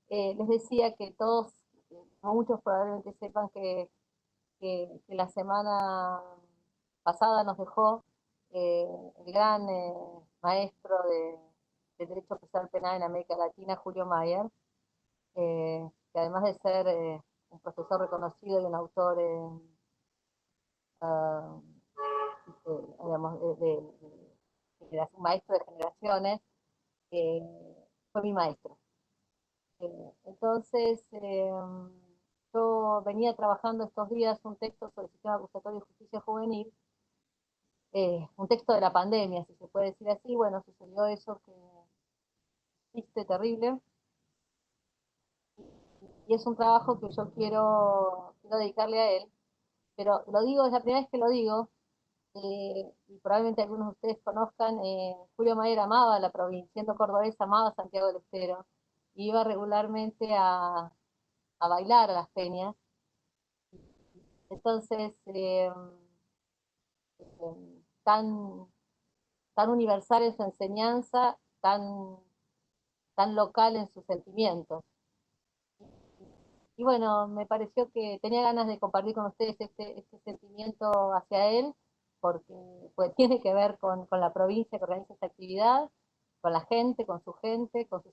Les decía que todos, como muchos probablemente sepan que la semana pasada nos dejó eh, el gran maestro de Derecho Procesal Penal en América Latina, Julio Mayer, que además de ser un profesor reconocido y un autor, ah, digamos, un maestro de generaciones, eh, fue mi maestro. Entonces, yo venía trabajando estos días un texto sobre el sistema acusatorio de justicia juvenil, un texto de la pandemia, si se puede decir así. Bueno, sucedió eso que existe terrible, y es un trabajo que yo quiero dedicarle a él, pero lo digo, es la primera vez que lo digo, y probablemente algunos de ustedes conozcan, Julio Mayer amaba la provincia, siendo cordobés, amaba Santiago del Estero, y iba regularmente a bailar a las peñas. Entonces, tan, tan universal en su enseñanza, tan local en sus sentimientos. Y bueno, me pareció que tenía ganas de compartir con ustedes este sentimiento hacia él, porque pues, tiene que ver con la provincia que organiza esta actividad, con la gente, con su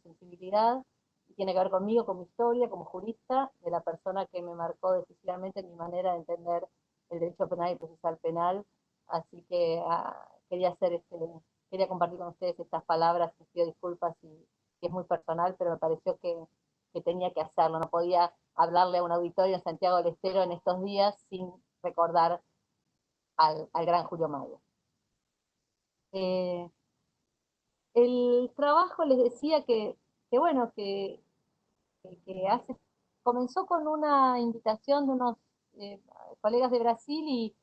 sensibilidad, y tiene que ver conmigo, con mi historia como jurista, de la persona que me marcó decisivamente en mi manera de entender el derecho penal y procesal penal. Así que quería compartir con ustedes estas palabras. Les pido disculpas si es muy personal, pero me pareció que tenía que hacerlo. No podía hablarle a un auditorio en Santiago del Estero en estos días sin recordar al gran Julio Mayo. Eh, el trabajo les decía que bueno, que comenzó con una invitación de unos eh, colegas de Brasil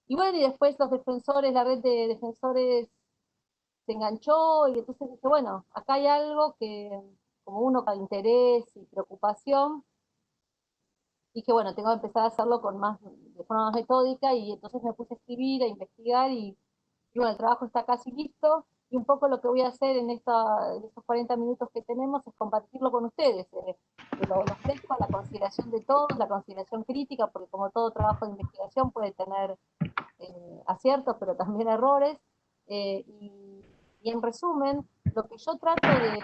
y bueno, y después los defensores, la red de defensores se enganchó y entonces dije, bueno, acá hay algo que como uno con interés y preocupación, dije, bueno, tengo que empezar a hacerlo de forma más metódica, y entonces me puse a escribir, a investigar, y bueno, el trabajo está casi listo, y un poco lo que voy a hacer en estos 40 minutos que tenemos es compartirlo con ustedes. Lo ofrezco a la consideración de todos, la consideración crítica, porque como todo trabajo de investigación puede tener aciertos, pero también errores, y en resumen, lo que yo trato de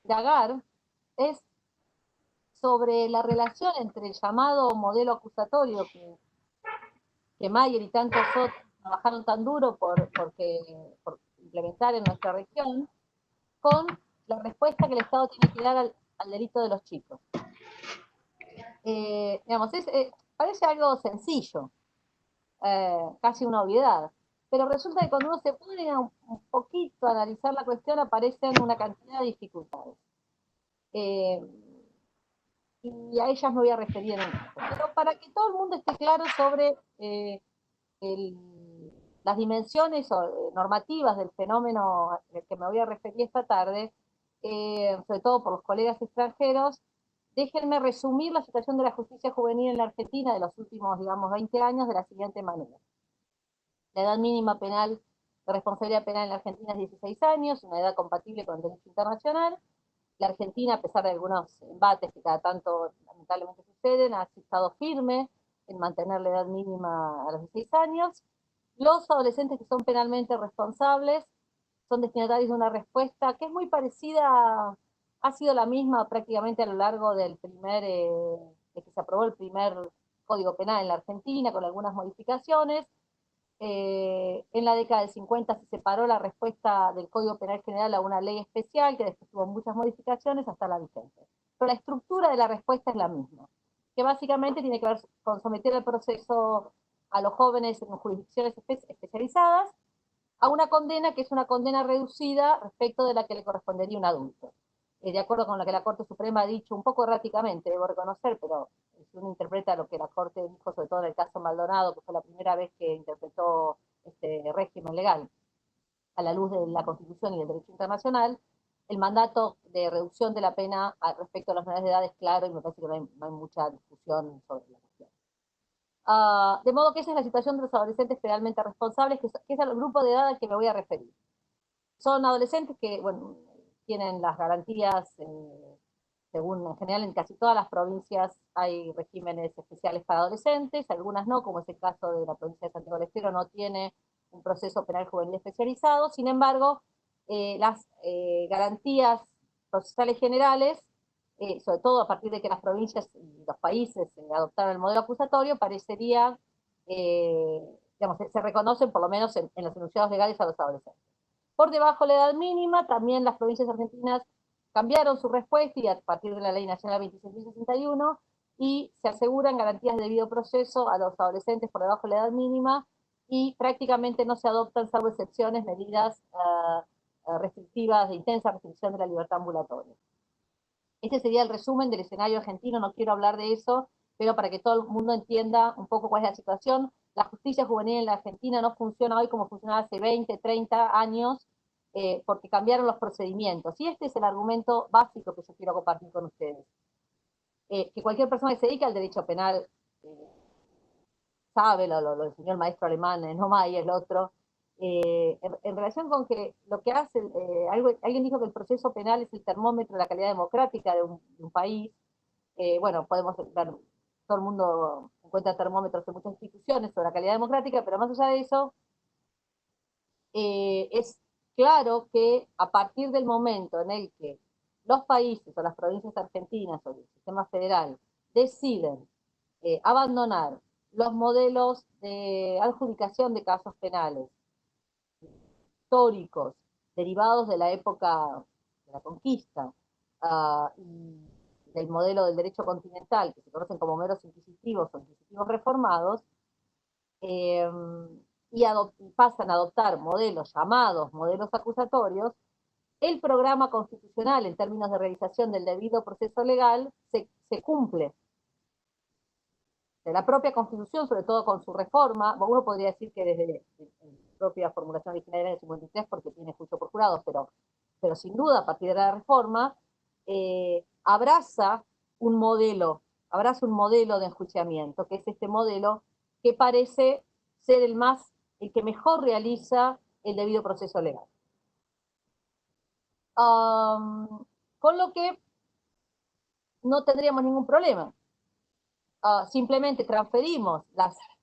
indagar es sobre la relación entre el llamado modelo acusatorio que Mayer y tantos otros trabajaron tan duro por implementar en nuestra región, con la respuesta que el Estado tiene que dar al delito de los chicos. Digamos, parece algo sencillo, casi una obviedad, pero resulta que cuando uno se pone un poquito a analizar la cuestión aparecen una cantidad de dificultades. Eh, y a ellas me voy a referir en un rato. Pero para que todo el mundo esté claro sobre el, las dimensiones normativas del fenómeno al que me voy a referir esta tarde, sobre todo por los colegas extranjeros, déjenme resumir la situación de la justicia juvenil en la Argentina de los últimos, digamos, 20 años de la siguiente manera. La edad mínima penal de responsabilidad penal en la Argentina es 16 años, una edad compatible con el derecho internacional. La Argentina, a pesar de algunos embates que cada tanto lamentablemente suceden, ha estado firme en mantener la edad mínima a los 16 años. Los adolescentes que son penalmente responsables son destinatarios de una respuesta que es muy parecida, ha sido la misma prácticamente a lo largo de que se aprobó el primer Código Penal en la Argentina, con algunas modificaciones. En la década del 50 se separó la respuesta del Código Penal General a una ley especial que después tuvo muchas modificaciones hasta la vigente. Pero la estructura de la respuesta es la misma, que básicamente tiene que ver con someter el proceso a los jóvenes en jurisdicciones especializadas a una condena que es una condena reducida respecto de la que le correspondería a un adulto. De acuerdo con lo que la Corte Suprema ha dicho, un poco erráticamente, debo reconocer, pero si uno interpreta lo que la Corte dijo, sobre todo en el caso Maldonado, que fue la primera vez que interpretó este régimen legal a la luz de la Constitución y del derecho internacional, el mandato de reducción de la pena respecto a los menores de edad es claro, y me parece que no hay mucha discusión sobre la cuestión. De modo que esa es la situación de los adolescentes penalmente responsables, que es el grupo de edad al que me voy a referir. Son adolescentes que, bueno, tienen las garantías según en general en casi todas las provincias hay regímenes especiales para adolescentes, algunas no, como es el caso de la provincia de Santiago del Estero, no tiene un proceso penal juvenil especializado. Sin embargo, las garantías procesales generales, sobre todo a partir de que las provincias y los países adoptaron el modelo acusatorio, parecería, digamos, se reconocen por lo menos en los enunciados legales a los adolescentes. Por debajo de la edad mínima, también las provincias argentinas cambiaron su respuesta y a partir de la Ley Nacional 26.061 y se aseguran garantías de debido proceso a los adolescentes por debajo de la edad mínima y prácticamente no se adoptan, salvo excepciones, medidas restrictivas de intensa restricción de la libertad ambulatoria. Este sería el resumen del escenario argentino, no quiero hablar de eso, pero para que todo el mundo entienda un poco cuál es la situación. La justicia juvenil en la Argentina no funciona hoy como funcionaba hace 20, 30 años, porque cambiaron los procedimientos. Y este es el argumento básico que yo quiero compartir con ustedes. Que cualquier persona que se dedique al derecho penal sabe, lo enseñó el maestro alemán, no Mayer, el otro, en relación con que lo que hace, alguien dijo que el proceso penal es el termómetro de la calidad democrática de un país. Bueno, podemos ver, todo el mundo encuentra termómetros en muchas instituciones sobre la calidad democrática, pero más allá de eso, es claro que a partir del momento en el que los países o las provincias argentinas o el sistema federal deciden abandonar los modelos de adjudicación de casos penales históricos derivados de la época de la conquista y del modelo del derecho continental, que se conocen como meros inquisitivos o inquisitivos reformados, eh, y pasan a adoptar modelos llamados modelos acusatorios, el programa constitucional en términos de realización del debido proceso legal se cumple. De la propia Constitución, sobre todo con su reforma, uno podría decir que desde la propia formulación originaria del 53, porque tiene juicio por jurados, pero sin duda a partir de la reforma, abraza un modelo de enjuiciamiento, que es este modelo que parece ser el que mejor realiza el debido proceso legal. Con lo que no tendríamos ningún problema. Simplemente transferimos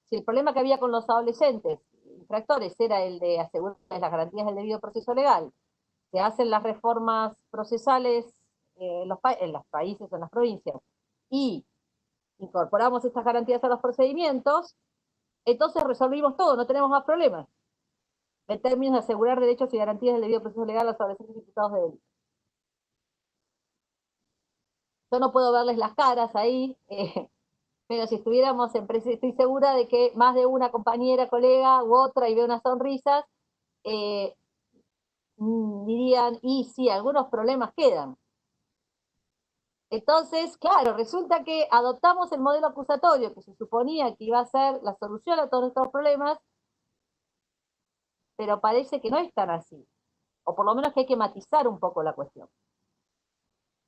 si el problema que había con los adolescentes infractores era el de asegurar las garantías del debido proceso legal, se hacen las reformas procesales en los países o en las provincias y incorporamos estas garantías a los procedimientos, entonces resolvimos todo, no tenemos más problemas en términos de asegurar derechos y garantías del debido proceso legal a los adolescentes imputados de delito. Yo no puedo verles las caras ahí, pero si estuviéramos en presencia, estoy segura de que más de una compañera, colega u otra y ve unas sonrisas, eh, dirían, y sí, algunos problemas quedan. Entonces, claro, resulta que adoptamos el modelo acusatorio que se suponía que iba a ser la solución a todos estos problemas, pero parece que no es tan así, o por lo menos que hay que matizar un poco la cuestión.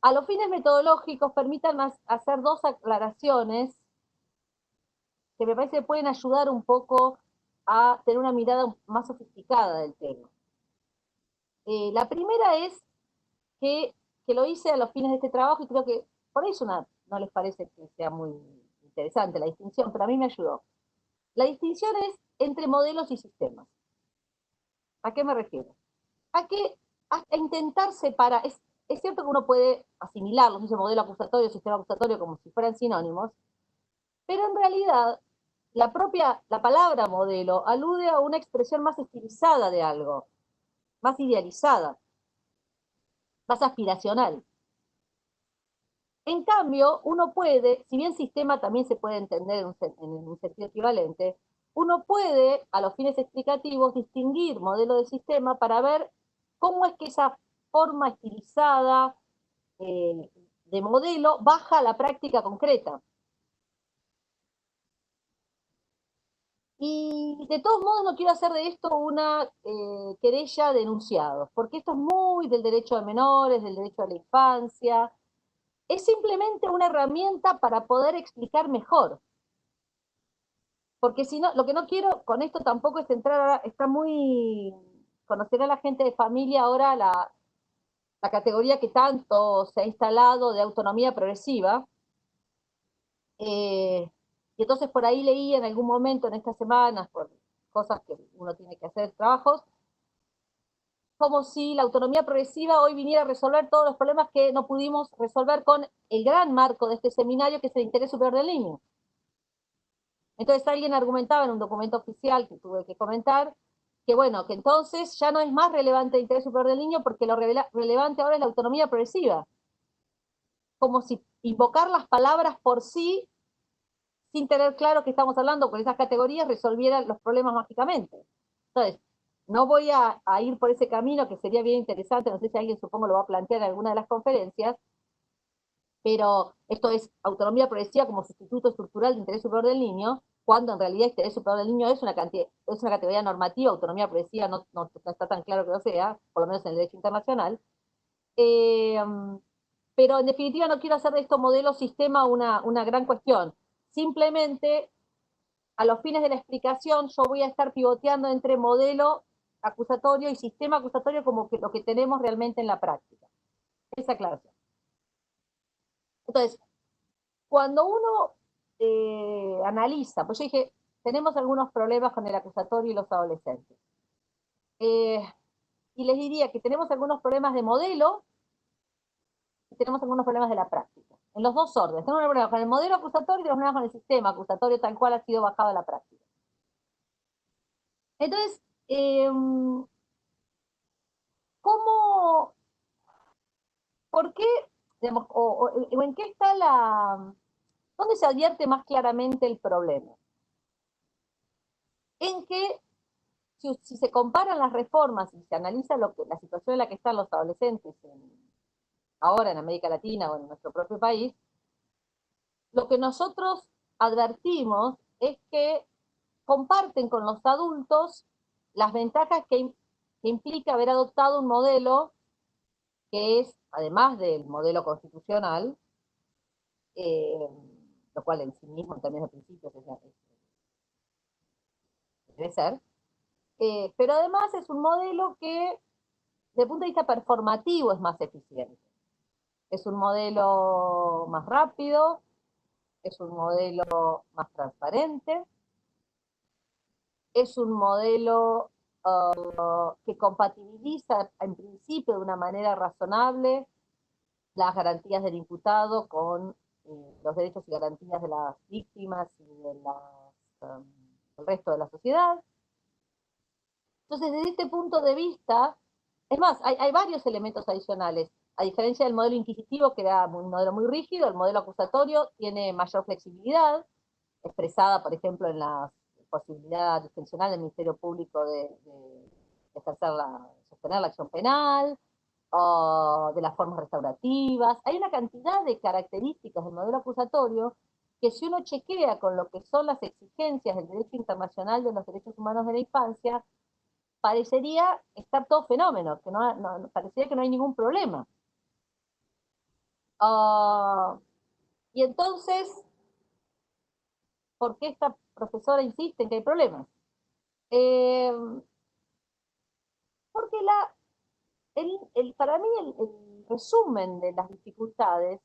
A los fines metodológicos, permitan hacer dos aclaraciones que me parece que pueden ayudar un poco a tener una mirada más sofisticada del tema. La primera es que lo hice a los fines de este trabajo y creo que por eso no les parece que sea muy interesante la distinción, pero a mí me ayudó. La distinción es entre modelos y sistemas. ¿A qué me refiero? A que a intentar separar, es cierto que uno puede asimilarlos, ese modelo acusatorio, sistema acusatorio, como si fueran sinónimos, pero en realidad la palabra modelo alude a una expresión más estilizada de algo, más idealizada, más aspiracional. En cambio, uno puede, si bien sistema también se puede entender en un sentido equivalente, uno puede, a los fines explicativos, distinguir modelo de sistema para ver cómo es que esa forma estilizada de modelo baja a la práctica concreta. Y de todos modos no quiero hacer de esto una querella de enunciados, porque esto es muy del derecho de menores, del derecho a la infancia. Es simplemente una herramienta para poder explicar mejor. Porque si no, lo que no quiero con esto tampoco es entrar, está muy, conocerá la gente de familia ahora la la categoría que tanto se ha instalado de autonomía progresiva. Y entonces por ahí leí en algún momento en estas semanas, por cosas que uno tiene que hacer, trabajos, como si la autonomía progresiva hoy viniera a resolver todos los problemas que no pudimos resolver con el gran marco de este seminario, que es el interés superior del niño. Entonces alguien argumentaba en un documento oficial que tuve que comentar, que bueno, que entonces ya no es más relevante el interés superior del niño porque lo relevante ahora es la autonomía progresiva. Como si invocar las palabras por sí, sin tener claro que estamos hablando con esas categorías, resolvieran los problemas mágicamente. Entonces, no voy a ir por ese camino, que sería bien interesante, no sé si alguien supongo lo va a plantear en alguna de las conferencias, pero esto es autonomía progresiva como sustituto estructural de interés superior del niño, cuando en realidad interés superior del niño es una categoría normativa, autonomía progresiva no está tan claro que lo sea, por lo menos en el derecho internacional. Eh, pero en definitiva no quiero hacer de esto modelo sistema una gran cuestión. Simplemente, a los fines de la explicación, yo voy a estar pivoteando entre modelo acusatorio y sistema acusatorio como que lo que tenemos realmente en la práctica. Esa aclaración. Entonces, cuando uno analiza, pues yo dije, tenemos algunos problemas con el acusatorio y los adolescentes. Y les diría que tenemos algunos problemas de modelo y tenemos algunos problemas de la práctica. En los dos órdenes. Tenemos un problema con el modelo acusatorio y tenemos problemas con el sistema acusatorio tal cual ha sido bajado a la práctica. Entonces, ¿cómo, por qué, digamos, o en qué está dónde se advierte más claramente el problema? En que si se comparan las reformas y se analiza la situación en la que están los adolescentes ahora en América Latina o en nuestro propio país, lo que nosotros advertimos es que comparten con los adultos las ventajas que implica haber adoptado un modelo que es, además del modelo constitucional, eh, lo cual en sí mismo en términos de principios debe ser, pero además es un modelo que, desde el punto de vista performativo, es más eficiente. Es un modelo más rápido, es un modelo más transparente, es un modelo que compatibiliza en principio de una manera razonable las garantías del imputado con los derechos y garantías de las víctimas y del resto de la sociedad. Entonces, desde este punto de vista, es más, hay varios elementos adicionales. A diferencia del modelo inquisitivo, que era un modelo muy rígido, el modelo acusatorio tiene mayor flexibilidad, expresada, por ejemplo, en la posibilidad discrecional del Ministerio Público de ejercer sostener la acción penal, o de las formas restaurativas. Hay una cantidad de características del modelo acusatorio que, si uno chequea con lo que son las exigencias del derecho internacional de los derechos humanos de la infancia, parecería estar todo fenómeno, que parecería que no hay ningún problema. Y entonces, ¿por qué esta profesora insiste en que hay problemas? Eh, porque para mí el resumen de las dificultades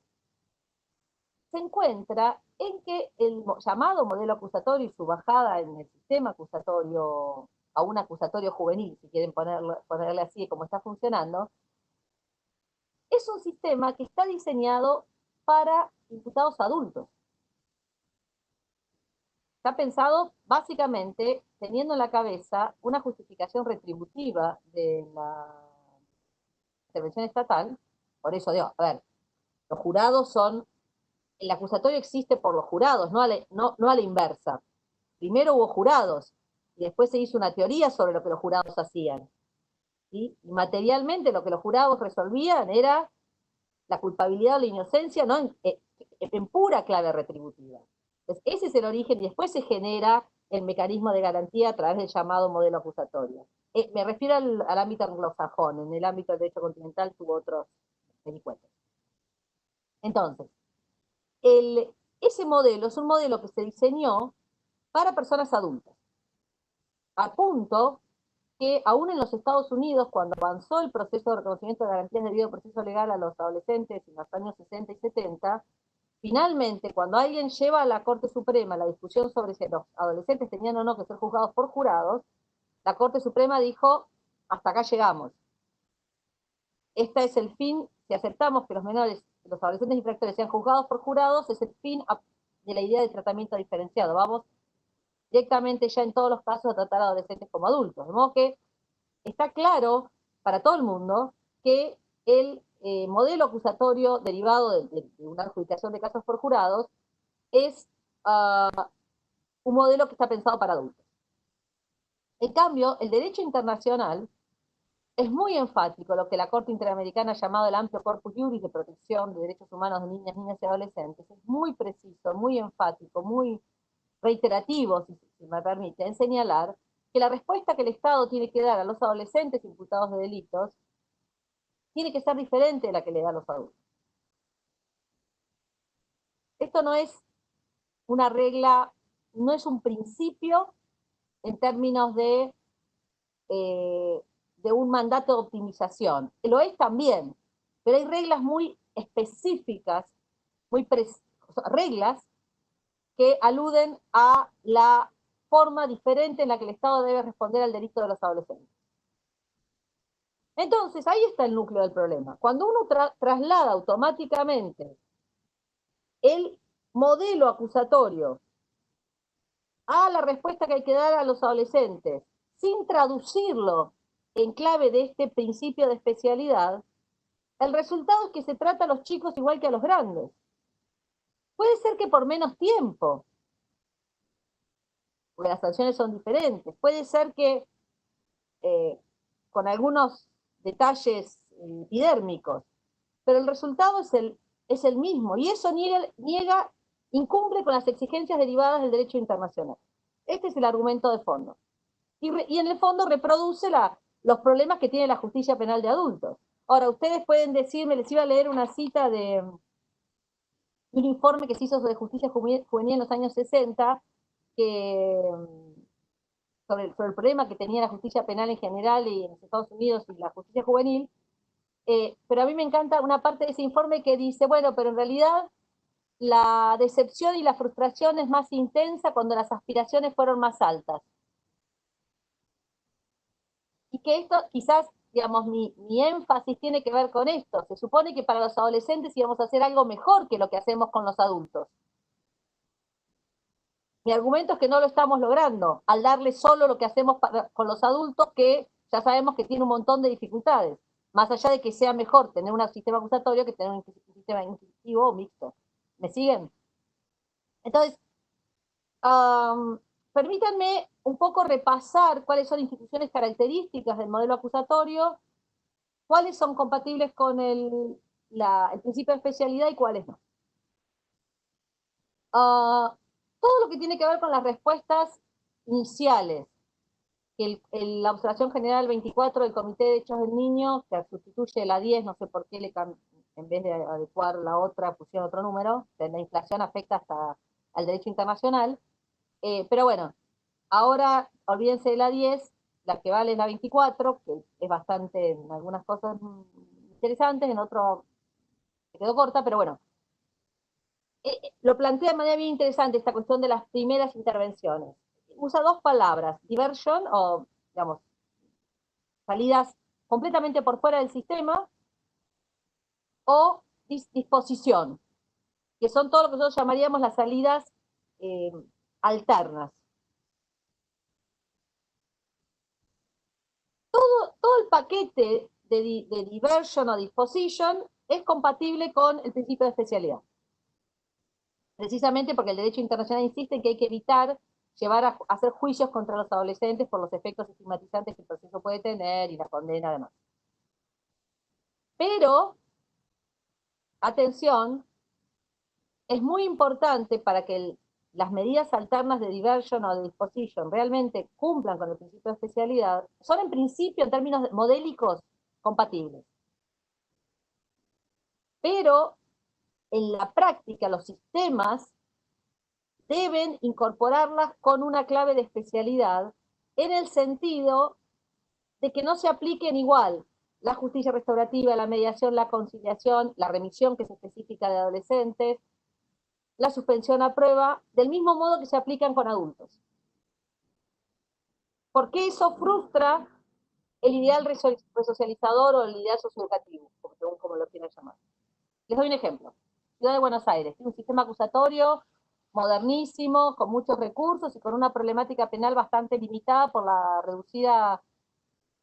se encuentra en que el llamado modelo acusatorio y su bajada en el sistema acusatorio, a un acusatorio juvenil, si quieren ponerle así como está funcionando, es un sistema que está diseñado para imputados adultos. Está pensado básicamente teniendo en la cabeza una justificación retributiva de la intervención estatal. Por eso digo, a ver, los jurados son, el acusatorio existe por los jurados, no a la inversa. Primero hubo jurados y después se hizo una teoría sobre lo que los jurados hacían. ¿Sí? Y materialmente lo que los jurados resolvían era la culpabilidad o la inocencia, ¿no? En pura clave retributiva. Entonces, ese es el origen y después se genera el mecanismo de garantía a través del llamado modelo acusatorio. Me refiero al ámbito anglosajón, en el ámbito del derecho continental tuvo otros vericuetos. Entonces, ese modelo es un modelo que se diseñó para personas adultas, a punto que aún en los Estados Unidos, cuando avanzó el proceso de reconocimiento de garantías de debido proceso legal a los adolescentes en los años 60 y 70, finalmente, cuando alguien lleva a la Corte Suprema la discusión sobre si los adolescentes tenían o no que ser juzgados por jurados, la Corte Suprema dijo, hasta acá llegamos. Este es el fin, si aceptamos que los menores, los adolescentes infractores sean juzgados por jurados, es el fin de la idea de tratamiento diferenciado. Vamos directamente ya en todos los casos a tratar a adolescentes como adultos. De modo que está claro para todo el mundo que el modelo acusatorio derivado de una adjudicación de casos por jurados es un modelo que está pensado para adultos. En cambio, el derecho internacional es muy enfático, lo que la Corte Interamericana ha llamado el amplio corpus juris de protección de derechos humanos de niñas, niñas y adolescentes. Es muy preciso, muy enfático, muy reiterativo, si me permite, en señalar que la respuesta que el Estado tiene que dar a los adolescentes imputados de delitos tiene que ser diferente de la que le da a los adultos. Esto no es una regla, no es un principio en términos de un mandato de optimización. Lo es también, pero hay reglas muy específicas, reglas que aluden a la forma diferente en la que el Estado debe responder al delito de los adolescentes. Entonces, ahí está el núcleo del problema. Cuando uno traslada automáticamente el modelo acusatorio a la respuesta que hay que dar a los adolescentes, sin traducirlo en clave de este principio de especialidad, el resultado es que se trata a los chicos igual que a los grandes. Puede ser que por menos tiempo, porque las sanciones son diferentes. Puede ser que con algunos detalles epidérmicos, pero el resultado es el mismo, y eso incumple con las exigencias derivadas del derecho internacional. Este es el argumento de fondo. Y en el fondo reproduce los problemas que tiene la justicia penal de adultos. Ahora, ustedes pueden decirme, les iba a leer una cita de un informe que se hizo sobre justicia juvenil en los años 60, que, sobre el problema que tenía la justicia penal en general y en los Estados Unidos y la justicia juvenil, pero a mí me encanta una parte de ese informe que dice, bueno, pero en realidad la decepción y la frustración es más intensa cuando las aspiraciones fueron más altas. Y que esto, quizás, digamos, mi énfasis tiene que ver con esto. Se supone que para los adolescentes íbamos a hacer algo mejor que lo que hacemos con los adultos. Mi argumento es que no lo estamos logrando al darle solo lo que hacemos con los adultos, que ya sabemos que tiene un montón de dificultades, más allá de que sea mejor tener un sistema acusatorio que tener un sistema inquisitivo o mixto. ¿Me siguen? Entonces, permítanme un poco repasar cuáles son instituciones características del modelo acusatorio, cuáles son compatibles con el principio de especialidad y cuáles no. Todo lo que tiene que ver con las respuestas iniciales, que la observación general 24 del Comité de Derechos del Niño, que sustituye la 10, no sé por qué en vez de adecuar la otra, pusieron otro número, la inflación afecta hasta al derecho internacional, pero bueno, ahora olvídense de la 10, la que vale es la 24, que es bastante, en algunas cosas interesantes, en otro se quedó corta, pero bueno. Lo plantea de manera bien interesante esta cuestión de las primeras intervenciones. Usa dos palabras, diversion, o digamos, salidas completamente por fuera del sistema, o disposición, que son todo lo que nosotros llamaríamos las salidas alternas. Todo el paquete de diversion o disposition es compatible con el principio de especialidad. Precisamente porque el derecho internacional insiste en que hay que evitar llevar a hacer juicios contra los adolescentes por los efectos estigmatizantes que el proceso puede tener y la condena además. Pero, atención, es muy importante para que las medidas alternas de diversion o de disposition realmente cumplan con el principio de especialidad, son en principio, en términos modélicos, compatibles. Pero, en la práctica, los sistemas deben incorporarlas con una clave de especialidad en el sentido de que no se apliquen igual la justicia restaurativa, la mediación, la conciliación, la remisión que es específica de adolescentes, la suspensión a prueba, del mismo modo que se aplican con adultos. Porque eso frustra el ideal resocializador o el ideal socioeducativo, según como lo quieran llamar. Les doy un ejemplo. Ciudad de Buenos Aires tiene un sistema acusatorio modernísimo, con muchos recursos y con una problemática penal bastante limitada por la reducida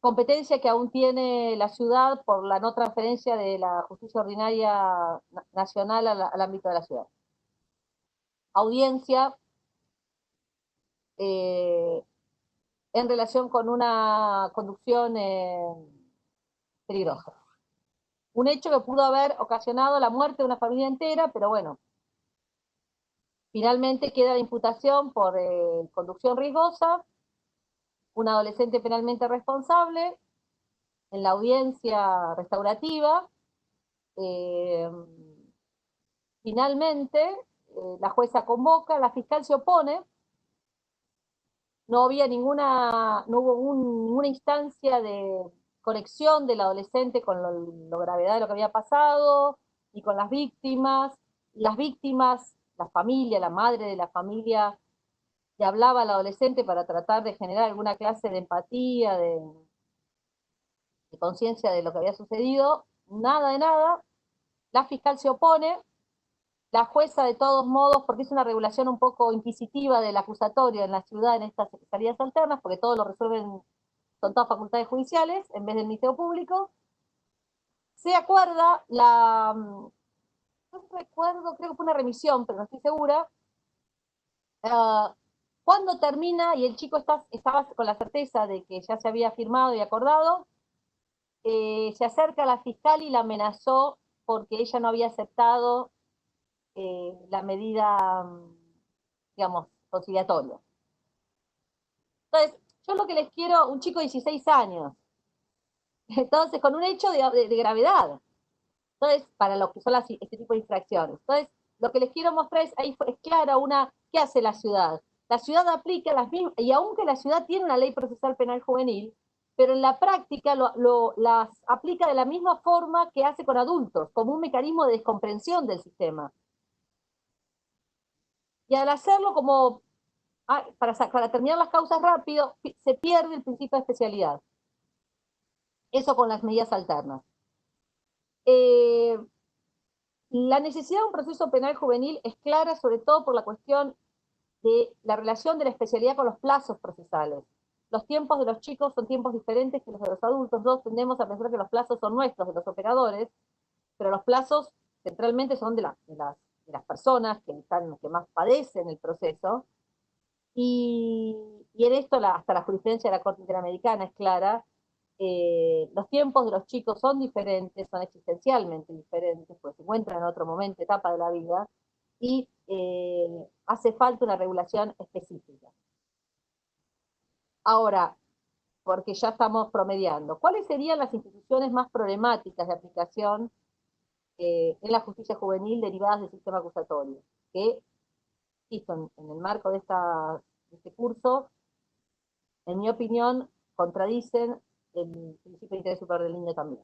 competencia que aún tiene la ciudad por la no transferencia de la justicia ordinaria nacional al ámbito de la ciudad. Audiencia en relación con una conducción peligrosa. Un hecho que pudo haber ocasionado la muerte de una familia entera, pero bueno, finalmente queda la imputación por conducción riesgosa, un adolescente penalmente responsable, en la audiencia restaurativa, finalmente la jueza convoca, la fiscal se opone, no había ninguna, no hubo ninguna instancia de conexión del adolescente con la gravedad de lo que había pasado, ni con las víctimas, la familia, la madre de la familia, le hablaba al adolescente para tratar de generar alguna clase de empatía, de conciencia de lo que había sucedido, nada de nada, la fiscal se opone, la jueza de todos modos, porque es una regulación un poco inquisitiva del acusatorio en la ciudad en estas salidas alternas, porque todo lo resuelven, son todas facultades judiciales en vez del Ministerio Público, se acuerda no recuerdo, creo que fue una remisión, pero no estoy segura, cuando termina y el chico estaba con la certeza de que ya se había firmado y acordado, se acerca a la fiscal y la amenazó porque ella no había aceptado la medida, digamos, conciliatoria. Entonces, yo lo que les quiero, un chico de 16 años, entonces, con un hecho de gravedad, entonces, para lo que son este tipo de infracciones. Entonces, lo que les quiero mostrar es clara ¿qué hace la ciudad? La ciudad aplica las mismas, y aunque la ciudad tiene una ley procesal penal juvenil, pero en la práctica las aplica de la misma forma que hace con adultos, como un mecanismo de descomprensión del sistema. Y al hacerlo para terminar las causas rápido, se pierde el principio de especialidad. Eso con las medidas alternas. La necesidad de un proceso penal juvenil es clara, sobre todo por la cuestión de la relación de la especialidad con los plazos procesales. Los tiempos de los chicos son tiempos diferentes que los de los adultos. Nosotros tendemos a pensar que los plazos son nuestros, de los operadores, pero los plazos centralmente son de las personas que más padecen el proceso. Y en esto hasta la jurisprudencia de la Corte Interamericana es clara. Los tiempos de los chicos son diferentes, son existencialmente diferentes, pues se encuentran en otro momento, etapa de la vida, y hace falta una regulación específica. Ahora, porque ya estamos promediando, ¿cuáles serían las instituciones más problemáticas de aplicación en la justicia juvenil derivadas del sistema acusatorio? Que, en el marco de este curso, en mi opinión, contradicen el principio de interés superior del niño también.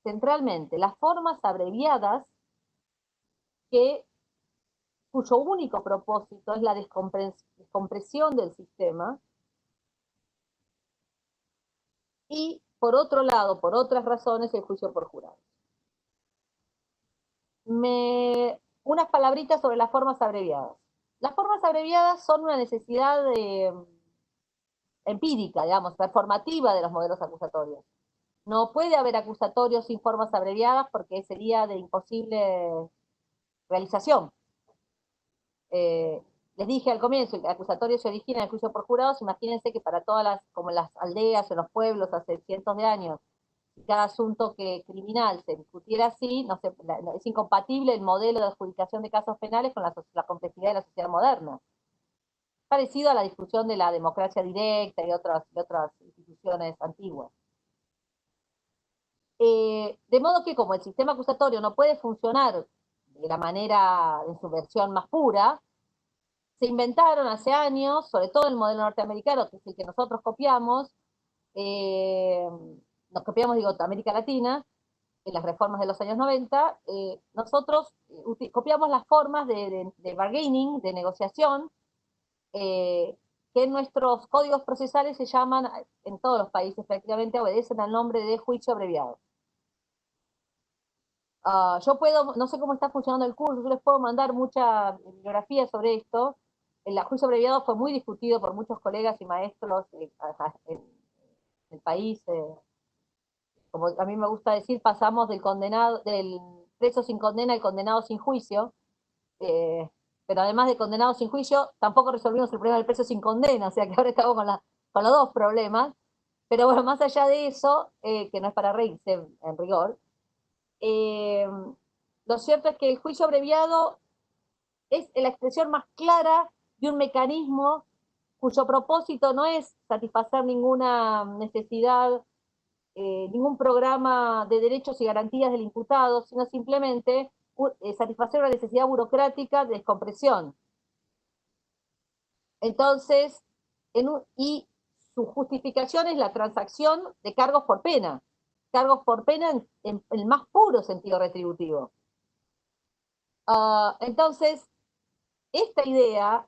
Centralmente, las formas abreviadas cuyo único propósito es la descompresión del sistema, y por otro lado, por otras razones, el juicio por jurado. Unas palabritas sobre las formas abreviadas. Las formas abreviadas son una necesidad empírica, digamos, performativa de los modelos acusatorios. No puede haber acusatorios sin formas abreviadas porque sería de imposible realización. Les dije al comienzo, el acusatorio se origina en el juicio por jurados. Imagínense que para como las aldeas o los pueblos hace cientos de años, si cada asunto criminal se discutiera así, es incompatible el modelo de adjudicación de casos penales con la complejidad de la sociedad moderna. Parecido a la discusión de la democracia directa y otras instituciones antiguas. De modo que como el sistema acusatorio no puede funcionar de la manera, en su versión más pura, se inventaron hace años, sobre todo el modelo norteamericano, que es el que nosotros copiamos, nos copiamos, digo, América Latina, en las reformas de los años 90, nosotros copiamos las formas de bargaining, de negociación, que en nuestros códigos procesales se llaman, en todos los países prácticamente, obedecen al nombre de juicio abreviado. Yo puedo, no sé cómo está funcionando el curso, yo les puedo mandar mucha bibliografía sobre esto. El juicio abreviado fue muy discutido por muchos colegas y maestros en el país. Como a mí me gusta decir, pasamos del condenado, del preso sin condena al condenado sin juicio. eh, pero además de condenado sin juicio, tampoco resolvimos el problema del preso sin condena, o sea que ahora estamos con los dos problemas. Pero bueno, más allá de eso, que no es para reírse en rigor, eh, lo cierto es que el juicio abreviado es la expresión más clara de un mecanismo cuyo propósito no es satisfacer ninguna necesidad, ningún programa de derechos y garantías del imputado, sino simplemente satisfacer una necesidad burocrática de descompresión. Entonces, y su justificación es la transacción de cargos por pena en el más puro sentido retributivo. Entonces, esta idea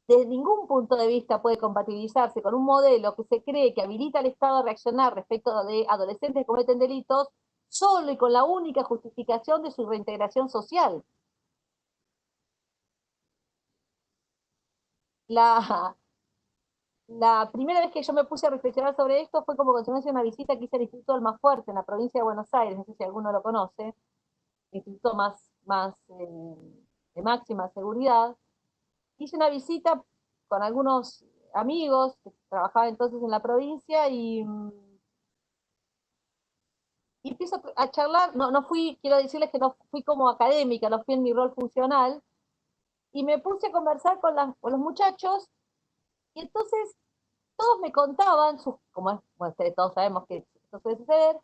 de ningún punto de vista puede compatibilizarse con un modelo que se cree que habilita al Estado a reaccionar respecto de adolescentes que cometen delitos solo y con la única justificación de su reintegración social. La, la primera vez que yo me puse a reflexionar sobre esto fue como consecuencia de una visita que hice al Instituto Almafuerte en la provincia de Buenos Aires, no sé si alguno lo conoce, instituto más de máxima seguridad. Hice una visita con algunos amigos que trabajaban entonces en la provincia y empiezo a charlar, no fui, quiero decirles que no fui como académica, no fui en mi rol funcional, y me puse a conversar con los muchachos, y entonces todos me contaban, como es, bueno, todos sabemos que esto suele suceder,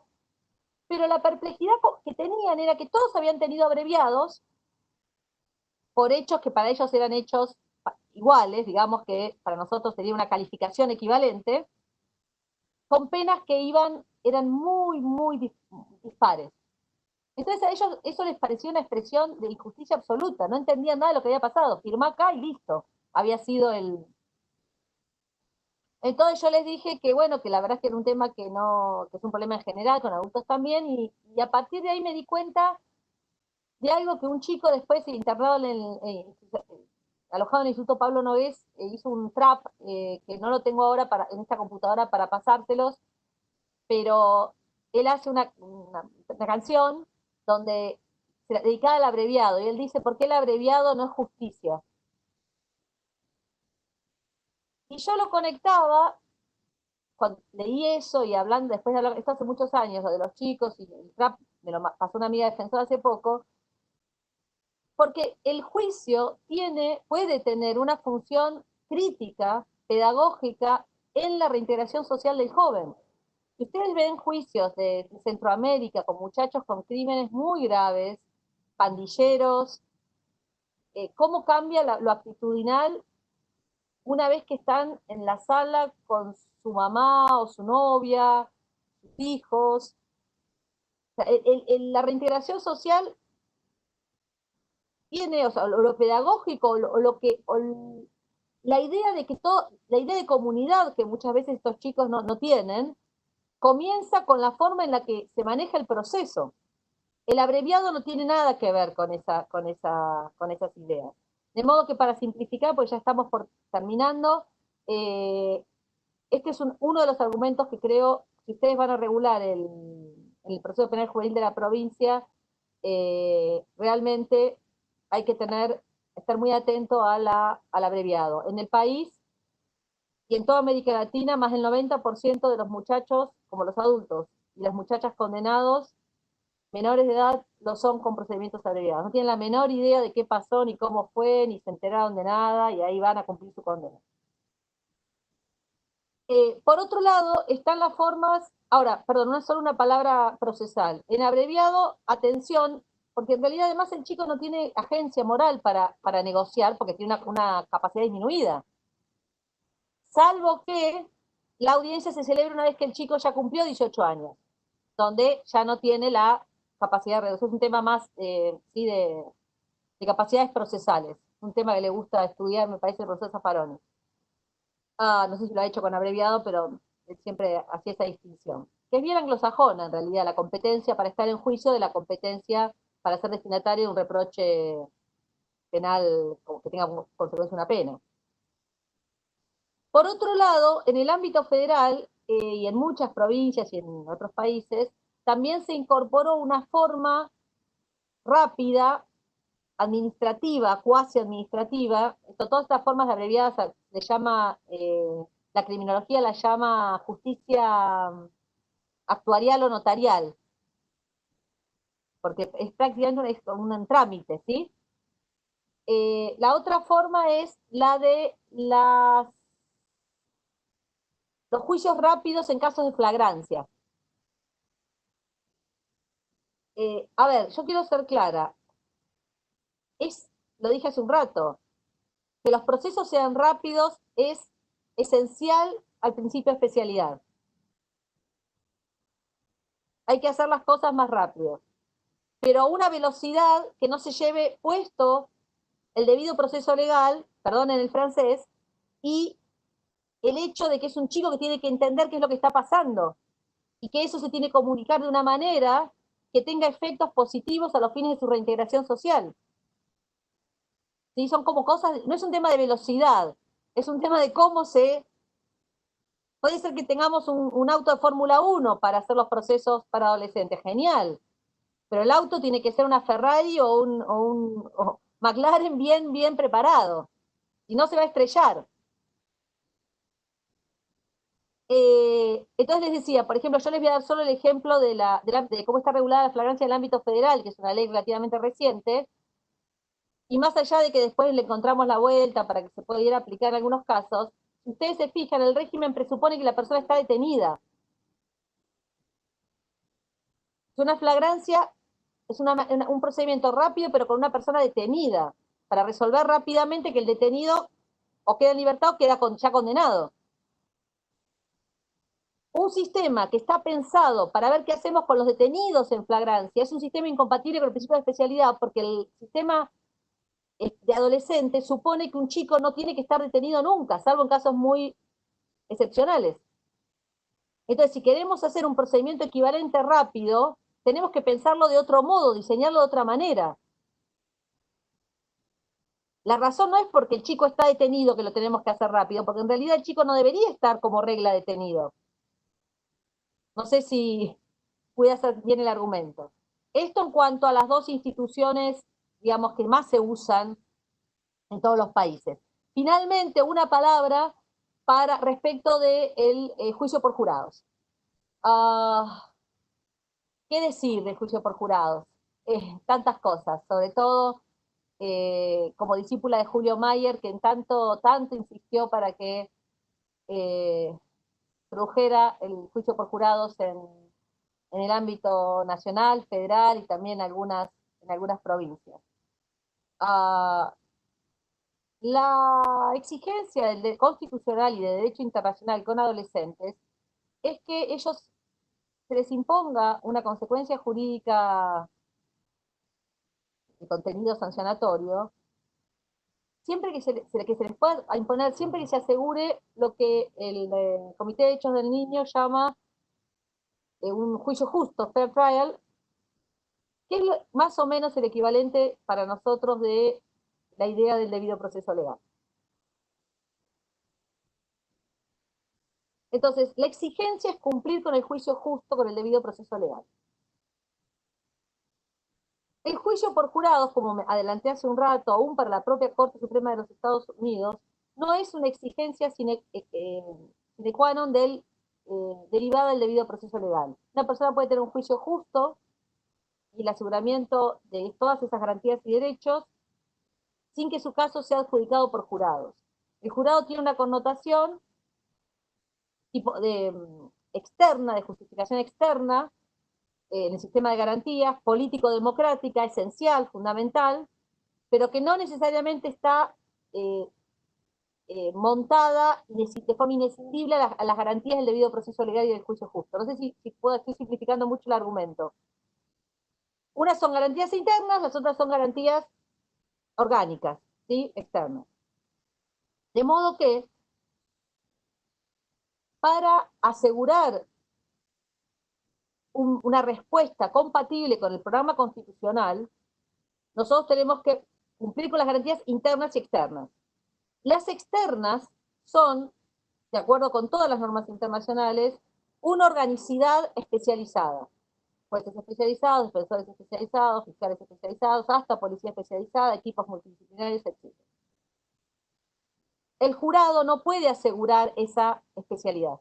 pero la perplejidad que tenían era que todos habían tenido abreviados por hechos que para ellos eran hechos iguales, digamos que para nosotros sería una calificación equivalente, con penas que eran muy dispares. Entonces a ellos eso les pareció una expresión de injusticia absoluta, no entendían nada de lo que había pasado, firmá acá y listo, había sido el... Entonces yo les dije que bueno, que la verdad es que era un tema que no, que es un problema en general, con adultos también, y a partir de ahí me di cuenta de algo que un chico después internado alojado en el Instituto Pablo Nogués, hizo un trap, que no lo tengo ahora en esta computadora para pasárselos, pero él hace una canción donde dedicada al abreviado, y él dice, ¿por qué el abreviado no es justicia? Y yo lo conectaba, cuando leí eso y hablando, después de hablar, esto hace muchos años, lo de los chicos, y el trap me lo pasó una amiga defensora hace poco, porque el juicio puede tener una función crítica, pedagógica, en la reintegración social del joven. Si ustedes ven juicios de Centroamérica con muchachos con crímenes muy graves, pandilleros, cómo cambia lo actitudinal una vez que están en la sala con su mamá o su novia, sus hijos. O sea, la reintegración social tiene, o sea, lo pedagógico, la idea de que la idea de comunidad que muchas veces estos chicos no tienen, comienza con la forma en la que se maneja el proceso. El abreviado no tiene nada que ver con esas ideas. De modo que para simplificar, pues ya estamos terminando, eh, este es uno de los argumentos que creo, si ustedes van a regular el proceso penal juvenil de la provincia, realmente hay que estar muy atento al abreviado. En el país y en toda América Latina, más del 90% de los muchachos, como los adultos, y las muchachas condenados, menores de edad, lo son con procedimientos abreviados. No tienen la menor idea de qué pasó, ni cómo fue, ni se enteraron de nada, y ahí van a cumplir su condena. Por otro lado, están las formas, ahora, perdón, no es solo una palabra procesal. En abreviado, atención, porque en realidad además el chico no tiene agencia moral para negociar porque tiene una capacidad disminuida. Salvo que la audiencia se celebra una vez que el chico ya cumplió 18 años, donde ya no tiene la capacidad de reducir. Es un tema más sí, de capacidades procesales, un tema que le gusta estudiar, me parece, el profesor Zaffaroni. No sé si lo ha hecho con abreviado, pero él siempre hacía esa distinción. Que es bien anglosajona, en realidad, la competencia para estar en juicio de la competencia para ser destinatario de un reproche penal que tenga como consecuencia una pena. Por otro lado, en el ámbito federal y en muchas provincias y en otros países, también se incorporó una forma rápida, administrativa, cuasi administrativa, todas estas formas abreviadas se llama, la criminología la llama justicia actuarial o notarial, porque es prácticamente un trámite, ¿sí? La otra forma es la de los juicios rápidos en casos de flagrancia. A ver, yo quiero ser clara. Lo dije hace un rato, que los procesos sean rápidos es esencial al principio de especialidad. Hay que hacer las cosas más rápido, pero a una velocidad que no se lleve puesto el debido proceso legal, perdón en el francés, y el hecho de que es un chico que tiene que entender qué es lo que está pasando y que eso se tiene que comunicar de una manera que tenga efectos positivos a los fines de su reintegración social. ¿Sí? Son como cosas, no es un tema de velocidad, es un tema de cómo se... Puede ser que tengamos un auto de Fórmula 1 para hacer los procesos para adolescentes, genial, pero el auto tiene que ser una Ferrari o McLaren bien preparado, y no se va a estrellar. Entonces les decía, por ejemplo, yo les voy a dar solo el ejemplo de cómo está regulada la flagrancia en el ámbito federal, que es una ley relativamente reciente, y más allá de que después le encontramos la vuelta para que se pudiera aplicar en algunos casos, si ustedes se fijan, el régimen presupone que la persona está detenida. Una flagrancia es un procedimiento rápido, pero con una persona detenida, para resolver rápidamente que el detenido o queda en libertad o queda ya condenado. Un sistema que está pensado para ver qué hacemos con los detenidos en flagrancia es un sistema incompatible con el principio de especialidad, porque el sistema de adolescente supone que un chico no tiene que estar detenido nunca, salvo en casos muy excepcionales. Entonces, si queremos hacer un procedimiento equivalente rápido, tenemos que pensarlo de otro modo, diseñarlo de otra manera. La razón no es porque el chico está detenido que lo tenemos que hacer rápido, porque en realidad el chico no debería estar como regla detenido. No sé si puede hacer bien el argumento. Esto en cuanto a las dos instituciones, digamos, que más se usan en todos los países. Finalmente, una palabra respecto del juicio por jurados. ¿Qué decir del juicio por jurados? Tantas cosas, sobre todo como discípula de Julio Mayer, que en tanto insistió para que eh, produjera el juicio por jurados en el ámbito nacional, federal y también en algunas provincias. Uh, la exigencia constitucional y de derecho internacional con adolescentes es que ellos se les imponga una consecuencia jurídica de contenido sancionatorio, siempre que se les pueda imponer, siempre que se asegure lo que el Comité de Derechos del Niño llama un juicio justo, fair trial, que es más o menos el equivalente para nosotros de la idea del debido proceso legal. Entonces, la exigencia es cumplir con el juicio justo, con el debido proceso legal. El juicio por jurados, como me adelanté hace un rato, aún para la propia Corte Suprema de los Estados Unidos, no es una exigencia sine qua non derivada del debido proceso legal. Una persona puede tener un juicio justo y el aseguramiento de todas esas garantías y derechos sin que su caso sea adjudicado por jurados. El jurado tiene una connotación tipo externa, de justificación externa, en el sistema de garantías, político-democrática, esencial, fundamental, pero que no necesariamente está montada de forma inescindible a las garantías del debido proceso legal y del juicio justo. No sé si puedo, estoy simplificando mucho el argumento. Unas son garantías internas, las otras son garantías orgánicas, ¿sí? Externas. De modo que, para asegurar una respuesta compatible con el programa constitucional, nosotros tenemos que cumplir con las garantías internas y externas. Las externas son, de acuerdo con todas las normas internacionales, una organicidad especializada. Jueces especializados, defensores especializados, fiscales especializados, hasta policía especializada, equipos multidisciplinarios, etc. El jurado no puede asegurar esa especialidad.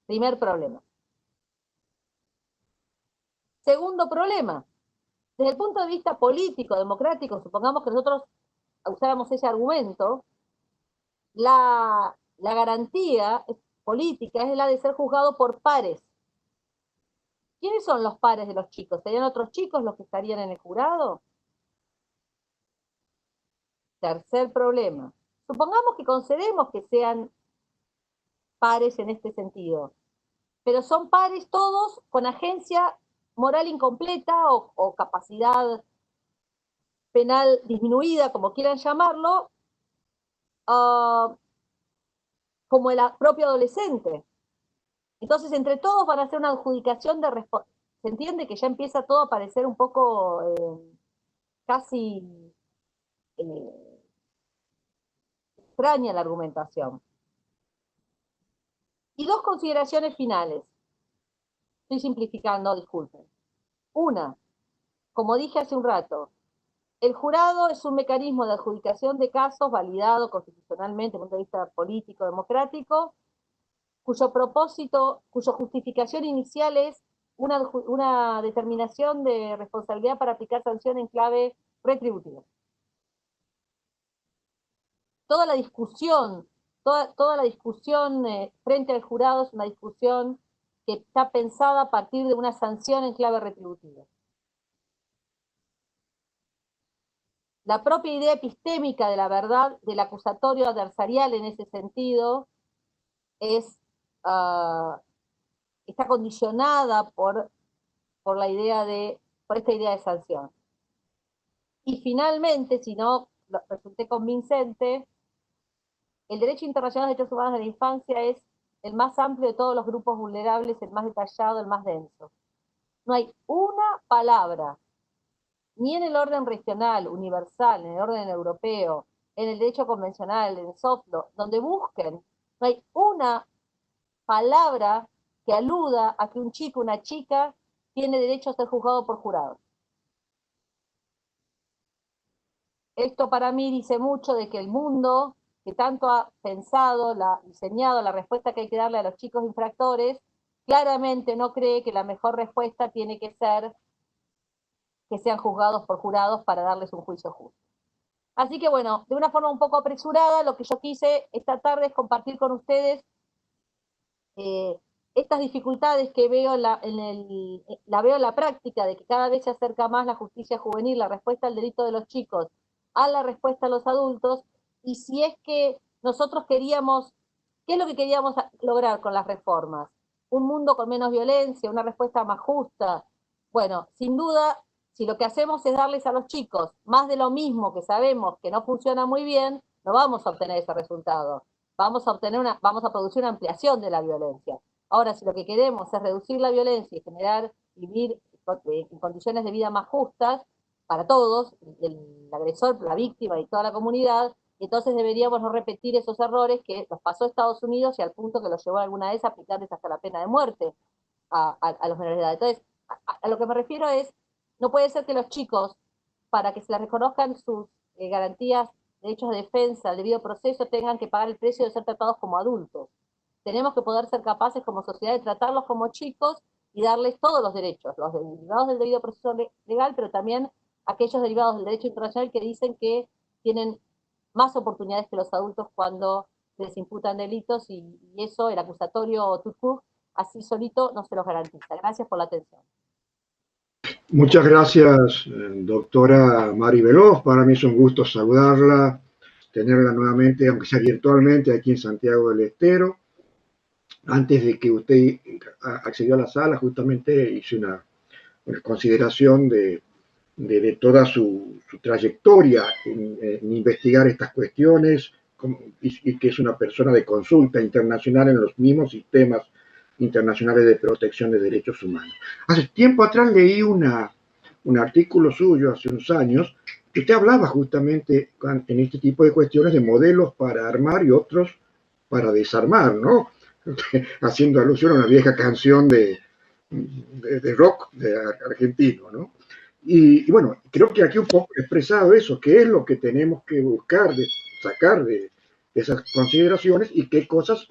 Primer problema. Segundo problema. Desde el punto de vista político, democrático, supongamos que nosotros usáramos ese argumento, la garantía política es la de ser juzgado por pares. ¿Quiénes son los pares de los chicos? ¿Serían otros chicos los que estarían en el jurado? Tercer problema. Supongamos que concedemos que sean pares en este sentido, pero son pares todos con agencia moral incompleta o capacidad penal disminuida, como quieran llamarlo, como el propio adolescente. Entonces, entre todos van a hacer una adjudicación de responsabilidad. Se entiende que ya empieza todo a parecer un poco casi extraña la argumentación. Y dos consideraciones finales. Estoy simplificando, disculpen. Una, como dije hace un rato, el jurado es un mecanismo de adjudicación de casos validado constitucionalmente desde el punto de vista político, democrático, cuyo propósito, cuya justificación inicial es una determinación de responsabilidad para aplicar sanción en clave retributiva. Toda la discusión, toda la discusión frente al jurado es una discusión que está pensada a partir de una sanción en clave retributiva. La propia idea epistémica de la verdad del acusatorio adversarial en ese sentido es, está condicionada por esta idea de sanción. Y finalmente, si no resulté convincente, el derecho internacional de derechos humanos de la infancia es el más amplio de todos los grupos vulnerables, el más detallado, el más denso. No hay una palabra, ni en el orden regional, universal, en el orden europeo, en el derecho convencional, en el soft law, donde busquen, no hay una palabra que aluda a que un chico o una chica tiene derecho a ser juzgado por jurado. Esto para mí dice mucho de que el mundo, que tanto ha pensado, diseñado la respuesta que hay que darle a los chicos infractores, claramente no cree que la mejor respuesta tiene que ser que sean juzgados por jurados para darles un juicio justo. Así que bueno, de una forma un poco apresurada, lo que yo quise esta tarde es compartir con ustedes estas dificultades que veo la veo en la práctica, de que cada vez se acerca más la justicia juvenil, la respuesta al delito de los chicos, a la respuesta a los adultos, y si es que nosotros queríamos, ¿qué es lo que queríamos lograr con las reformas? Un mundo con menos violencia, una respuesta más justa. Bueno, sin duda, si lo que hacemos es darles a los chicos más de lo mismo que sabemos que no funciona muy bien, no vamos a obtener ese resultado. Vamos a producir una ampliación de la violencia. Ahora, si lo que queremos es reducir la violencia y generar, vivir en condiciones de vida más justas para todos, el agresor, la víctima y toda la comunidad, entonces deberíamos no repetir esos errores que los pasó Estados Unidos y al punto que los llevó alguna vez a aplicarles hasta la pena de muerte a los menores de edad. Entonces, a lo que me refiero es, no puede ser que los chicos, para que se les reconozcan sus garantías, derechos de defensa, el debido proceso, tengan que pagar el precio de ser tratados como adultos. Tenemos que poder ser capaces como sociedad de tratarlos como chicos y darles todos los derechos, los derivados del debido proceso legal, pero también aquellos derivados del derecho internacional que dicen que tienen más oportunidades que los adultos cuando les imputan delitos, y eso, el acusatorio Tutkuk, así solito no se los garantiza. Gracias por la atención. Muchas gracias, doctora Mari Veloz. Para mí es un gusto saludarla, tenerla nuevamente, aunque sea virtualmente, aquí en Santiago del Estero. Antes de que usted accedió a la sala, justamente hice una consideración de toda su trayectoria en investigar estas cuestiones y que es una persona de consulta internacional en los mismos sistemas internacionales de protección de derechos humanos. Hace tiempo atrás leí un artículo suyo, hace unos años, que usted hablaba justamente en este tipo de cuestiones de modelos para armar y otros para desarmar, ¿no? Haciendo alusión a una vieja canción de rock argentino, ¿no? Y bueno, creo que aquí un poco he expresado eso, qué es lo que tenemos que buscar, sacar de esas consideraciones y qué cosas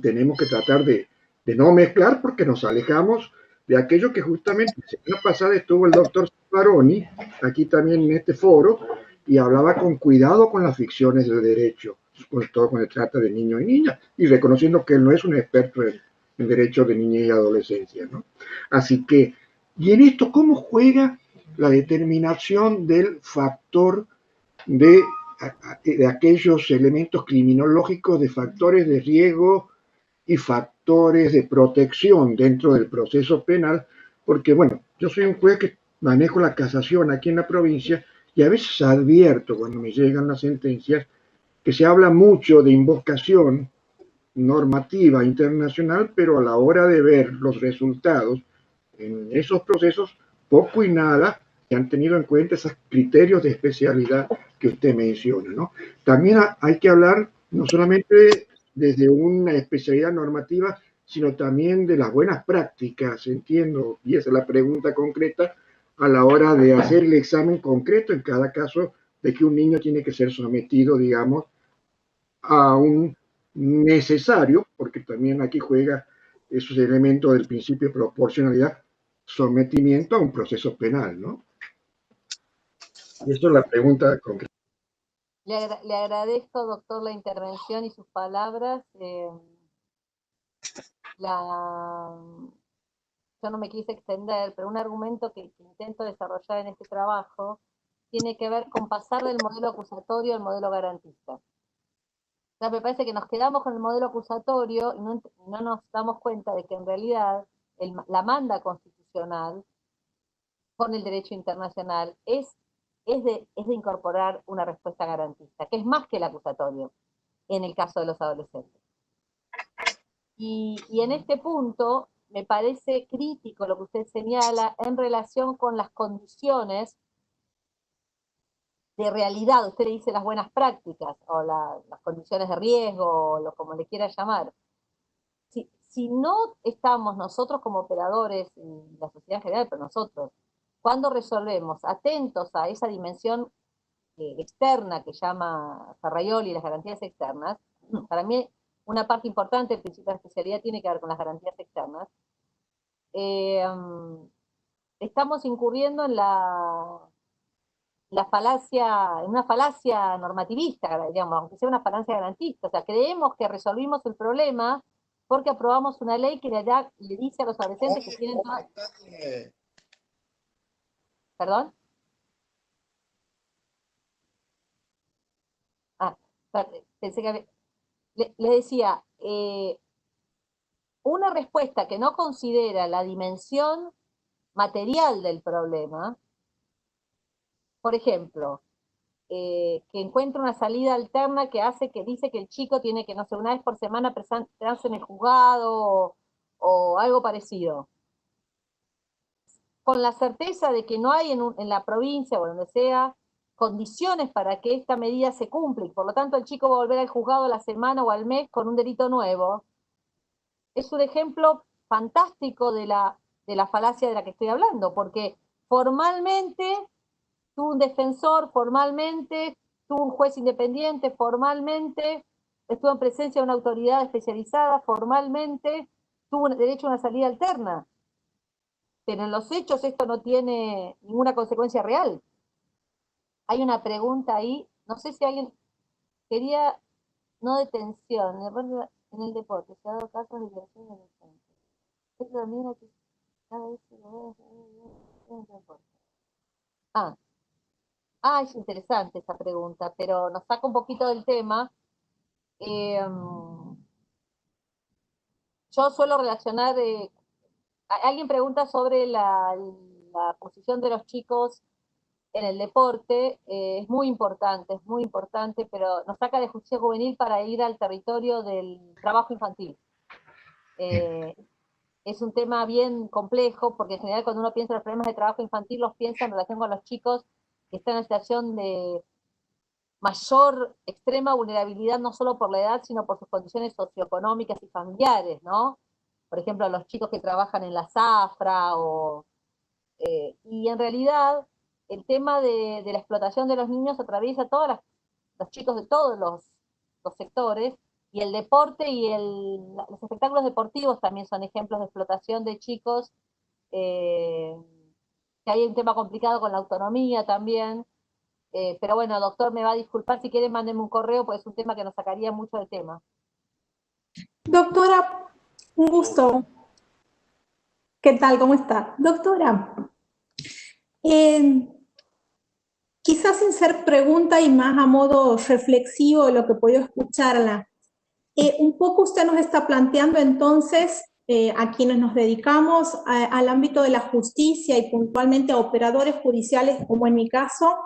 tenemos que tratar de no mezclar porque nos alejamos de aquello que justamente la semana pasada estuvo el doctor Baroni, aquí también en este foro, y hablaba con cuidado con las ficciones del derecho, sobre todo cuando se trata de niños y niñas, y reconociendo que él no es un experto en derecho de niñez y adolescencia, ¿no? Así que, y en esto, ¿cómo juega la determinación del factor de aquellos elementos criminológicos, de factores de riesgo y factores de protección dentro del proceso penal? Porque, bueno, yo soy un juez que manejo la casación aquí en la provincia y a veces advierto cuando me llegan las sentencias que se habla mucho de invocación normativa internacional, pero a la hora de ver los resultados en esos procesos, poco y nada se han tenido en cuenta esos criterios de especialidad que usted menciona, ¿no? También hay que hablar no solamente desde una especialidad normativa, sino también de las buenas prácticas, entiendo, y esa es la pregunta concreta, a la hora de hacer el examen concreto en cada caso de que un niño tiene que ser sometido, digamos, a un necesario, porque también aquí juega esos elementos del principio de proporcionalidad, sometimiento a un proceso penal, ¿no? Y esto es la pregunta concreta. Le agradezco, doctor, la intervención y sus palabras. La, yo no me quise extender, pero un argumento que intento desarrollar en este trabajo tiene que ver con pasar del modelo acusatorio al modelo garantista. O sea, me parece que nos quedamos con el modelo acusatorio y no nos damos cuenta de que en realidad la manda constitucional con el derecho internacional es de incorporar una respuesta garantista, que es más que el acusatorio en el caso de los adolescentes. Y en este punto me parece crítico lo que usted señala en relación con las condiciones de realidad. Usted le dice las buenas prácticas o las condiciones de riesgo, o como le quiera llamar. Si no estamos nosotros como operadores, en la sociedad en general, pero nosotros, cuando resolvemos atentos a esa dimensión externa que llama Ferraioli las garantías externas, para mí una parte importante del principio de especialidad tiene que ver con las garantías externas. eh, Estamos incurriendo en en una falacia normativista, digamos, aunque sea una falacia garantista. O sea, creemos que resolvimos el problema porque aprobamos una ley que le dice a los adolescentes que tienen todas... ¿Perdón? Ah, pensé que le decía, una respuesta que no considera la dimensión material del problema, por ejemplo, que encuentra una salida alterna que dice que el chico tiene que, no sé, una vez por semana presentarse en el juzgado o algo parecido, con la certeza de que no hay en la provincia o donde sea condiciones para que esta medida se cumpla y por lo tanto el chico va a volver al juzgado a la semana o al mes con un delito nuevo, es un ejemplo fantástico de la falacia de la que estoy hablando, porque formalmente tuvo un defensor, formalmente tuvo un juez independiente, formalmente estuvo en presencia de una autoridad especializada, formalmente tuvo derecho a una salida alterna. Pero en los hechos esto no tiene ninguna consecuencia real. Hay una pregunta ahí, no sé si alguien quería, no detención, en el deporte, se ha dado casos de violación de detención. Es lo mismo que cada vez que lo veo, Ah, es interesante esa pregunta, pero nos saca un poquito del tema. Eh, yo suelo relacionar, alguien pregunta sobre la posición de los chicos en el deporte, es muy importante, pero nos saca de justicia juvenil para ir al territorio del trabajo infantil. Eh, es un tema bien complejo, porque en general cuando uno piensa en los problemas de trabajo infantil, los piensa en relación con los chicos que están en situación de mayor extrema vulnerabilidad, no solo por la edad, sino por sus condiciones socioeconómicas y familiares, ¿no? Por ejemplo, los chicos que trabajan en la zafra, y en realidad el tema de la explotación de los niños atraviesa a todos los chicos de todos los sectores, y el deporte y los espectáculos deportivos también son ejemplos de explotación de chicos, eh, que hay un tema complicado con la autonomía también. Pero bueno, doctor, me va a disculpar, si quiere mándenme un correo, pues es un tema que nos sacaría mucho del tema. Doctora, un gusto. ¿Qué tal? ¿Cómo está? Doctora, eh, quizás sin ser pregunta y más a modo reflexivo de lo que he podido escucharla, un poco usted nos está planteando entonces, a quienes nos dedicamos al ámbito de la justicia y puntualmente a operadores judiciales, como en mi caso,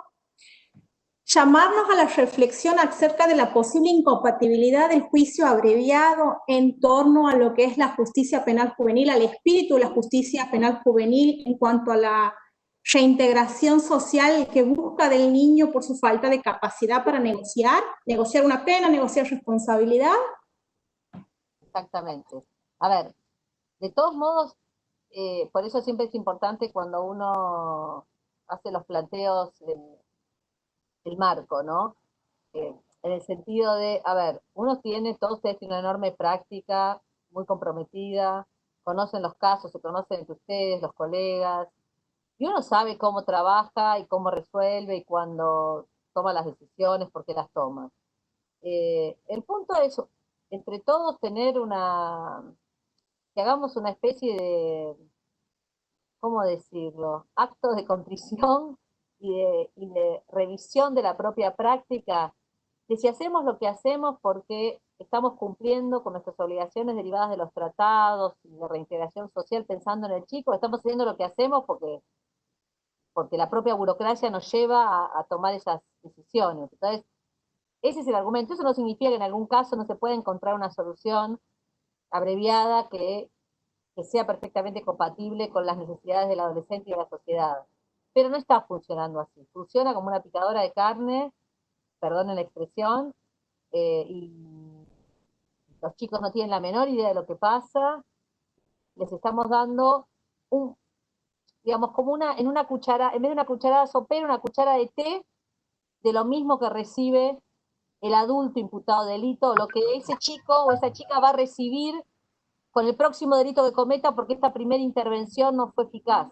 llamarnos a la reflexión acerca de la posible incompatibilidad del juicio abreviado en torno a lo que es la justicia penal juvenil, al espíritu de la justicia penal juvenil en cuanto a la reintegración social que busca del niño por su falta de capacidad para negociar una pena, negociar responsabilidad. Exactamente. A ver, de todos modos, por eso siempre es importante cuando uno hace los planteos, el marco, ¿no? En el sentido de, a ver, todos ustedes tienen una enorme práctica, muy comprometida, conocen los casos, se conocen entre ustedes, los colegas, y uno sabe cómo trabaja y cómo resuelve y cuándo toma las decisiones, por qué las toma. El punto es, entre todos, que hagamos una especie de, ¿cómo decirlo?, actos de contrición y de revisión de la propia práctica, de si hacemos lo que hacemos porque estamos cumpliendo con nuestras obligaciones derivadas de los tratados y de reintegración social pensando en el chico, estamos haciendo lo que hacemos porque la propia burocracia nos lleva a tomar esas decisiones. Entonces, ese es el argumento. Eso no significa que en algún caso no se pueda encontrar una solución abreviada que sea perfectamente compatible con las necesidades del adolescente y de la sociedad. Pero no está funcionando así. Funciona como una picadora de carne, perdonen la expresión, y los chicos no tienen la menor idea de lo que pasa. Les estamos dando digamos, como en una cuchara, en vez de una cucharada sopera, una cuchara de té de lo mismo que recibe el adulto imputado de delito, lo que ese chico o esa chica va a recibir con el próximo delito que cometa porque esta primera intervención no fue eficaz.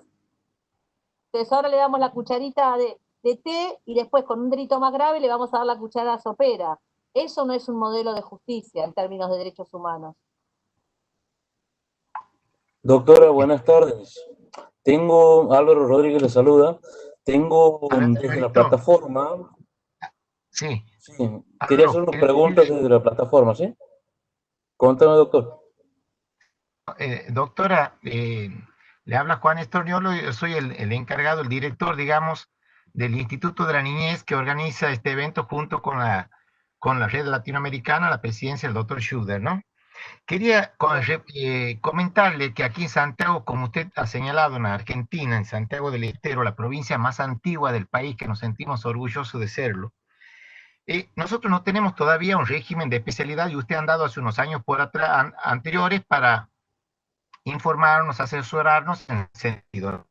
Entonces ahora le damos la cucharita de té y después con un delito más grave le vamos a dar la cuchara sopera. Eso no es un modelo de justicia en términos de derechos humanos. Doctora, buenas tardes. Álvaro Rodríguez le saluda. Tengo desde la plataforma. Sí. Sí, quería hacer unas preguntas desde la plataforma, ¿sí? Cuéntame, doctor. Doctora, le habla Juan Estorniolo, yo soy el encargado, el director, digamos, del Instituto de la Niñez que organiza este evento junto con la red latinoamericana, la presidencia del doctor Schuder, ¿no? Quería comentarle que aquí en Santiago, como usted ha señalado, en Argentina, en Santiago del Estero, la provincia más antigua del país, que nos sentimos orgullosos de serlo, nosotros no tenemos todavía un régimen de especialidad y usted ha andado hace unos años anteriores para informarnos, asesorarnos en ese sentido.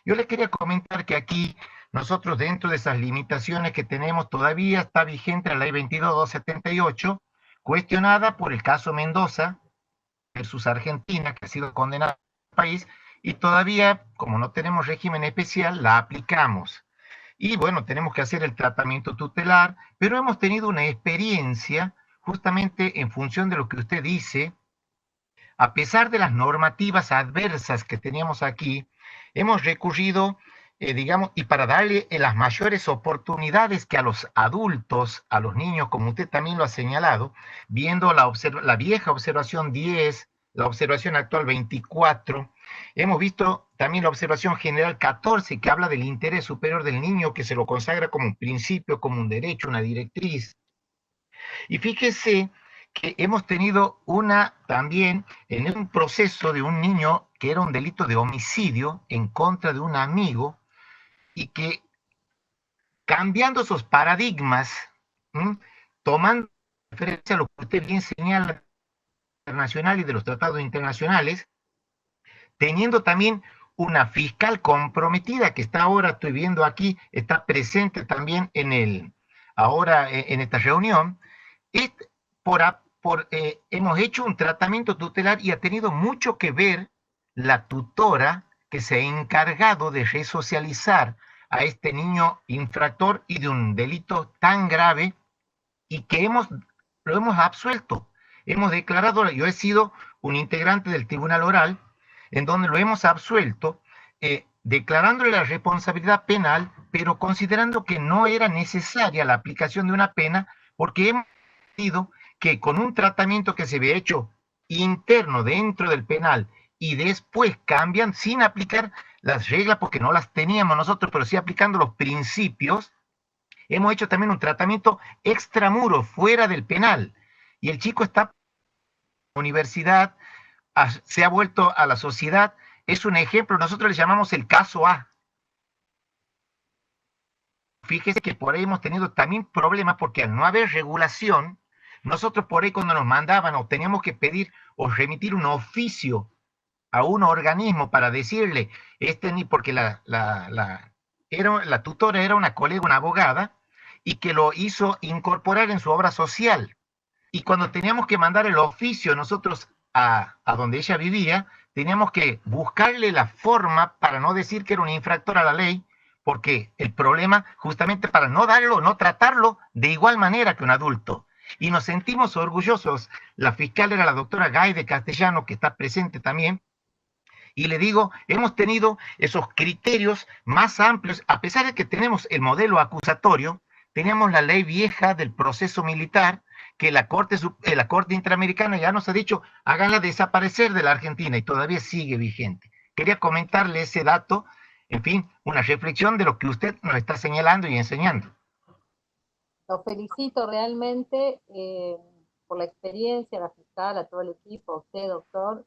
Yo les quería comentar que aquí nosotros, dentro de esas limitaciones que tenemos, todavía está vigente la ley 22.278, cuestionada por el caso Mendoza versus Argentina, que ha sido condenada al país, y todavía, como no tenemos régimen especial, la aplicamos. Y bueno, tenemos que hacer el tratamiento tutelar, pero hemos tenido una experiencia justamente en función de lo que usted dice, a pesar de las normativas adversas que teníamos aquí, hemos recurrido, digamos, y para darle las mayores oportunidades que a los adultos, a los niños, como usted también lo ha señalado, viendo la vieja observación 10, la observación actual 24, hemos visto también la observación general 14, que habla del interés superior del niño, que se lo consagra como un principio, como un derecho, una directriz. Y fíjese que hemos tenido también en un proceso de un niño que era un delito de homicidio en contra de un amigo, y que cambiando esos paradigmas, tomando referencia a lo que usted bien señala internacional y de los tratados internacionales, teniendo también una fiscal comprometida que está ahora, estoy viendo aquí, está presente también ahora en esta reunión, hemos hecho un tratamiento tutelar y ha tenido mucho que ver la tutora que se ha encargado de resocializar a este niño infractor y de un delito tan grave, y que lo hemos absuelto. Hemos declarado, yo he sido un integrante del tribunal oral, en donde lo hemos absuelto, declarándole la responsabilidad penal, pero considerando que no era necesaria la aplicación de una pena, porque hemos decidido que con un tratamiento que se había hecho interno dentro del penal y después cambian sin aplicar las reglas, porque no las teníamos nosotros, pero sí aplicando los principios, hemos hecho también un tratamiento extramuro, fuera del penal. Y el chico está en la universidad, se ha vuelto a la sociedad, es un ejemplo, nosotros le llamamos el caso A. Fíjese que por ahí hemos tenido también problemas, porque al no haber regulación, nosotros por ahí cuando nos mandaban o teníamos que pedir o remitir un oficio a un organismo para decirle, porque la tutora era una colega, una abogada, y que lo hizo incorporar en su obra social. Y cuando teníamos que mandar el oficio nosotros a donde ella vivía, teníamos que buscarle la forma para no decir que era un infractor a la ley, porque el problema, justamente para no tratarlo de igual manera que un adulto. Y nos sentimos orgullosos. La fiscal era la doctora Gay de Castellano, que está presente también. Y le digo, hemos tenido esos criterios más amplios, a pesar de que tenemos el modelo acusatorio, teníamos la ley vieja del proceso militar, que la Corte Interamericana ya nos ha dicho, háganla desaparecer de la Argentina, y todavía sigue vigente. Quería comentarle ese dato, en fin, una reflexión de lo que usted nos está señalando y enseñando. Lo felicito realmente por la experiencia, a la fiscal, a todo el equipo, a usted, doctor.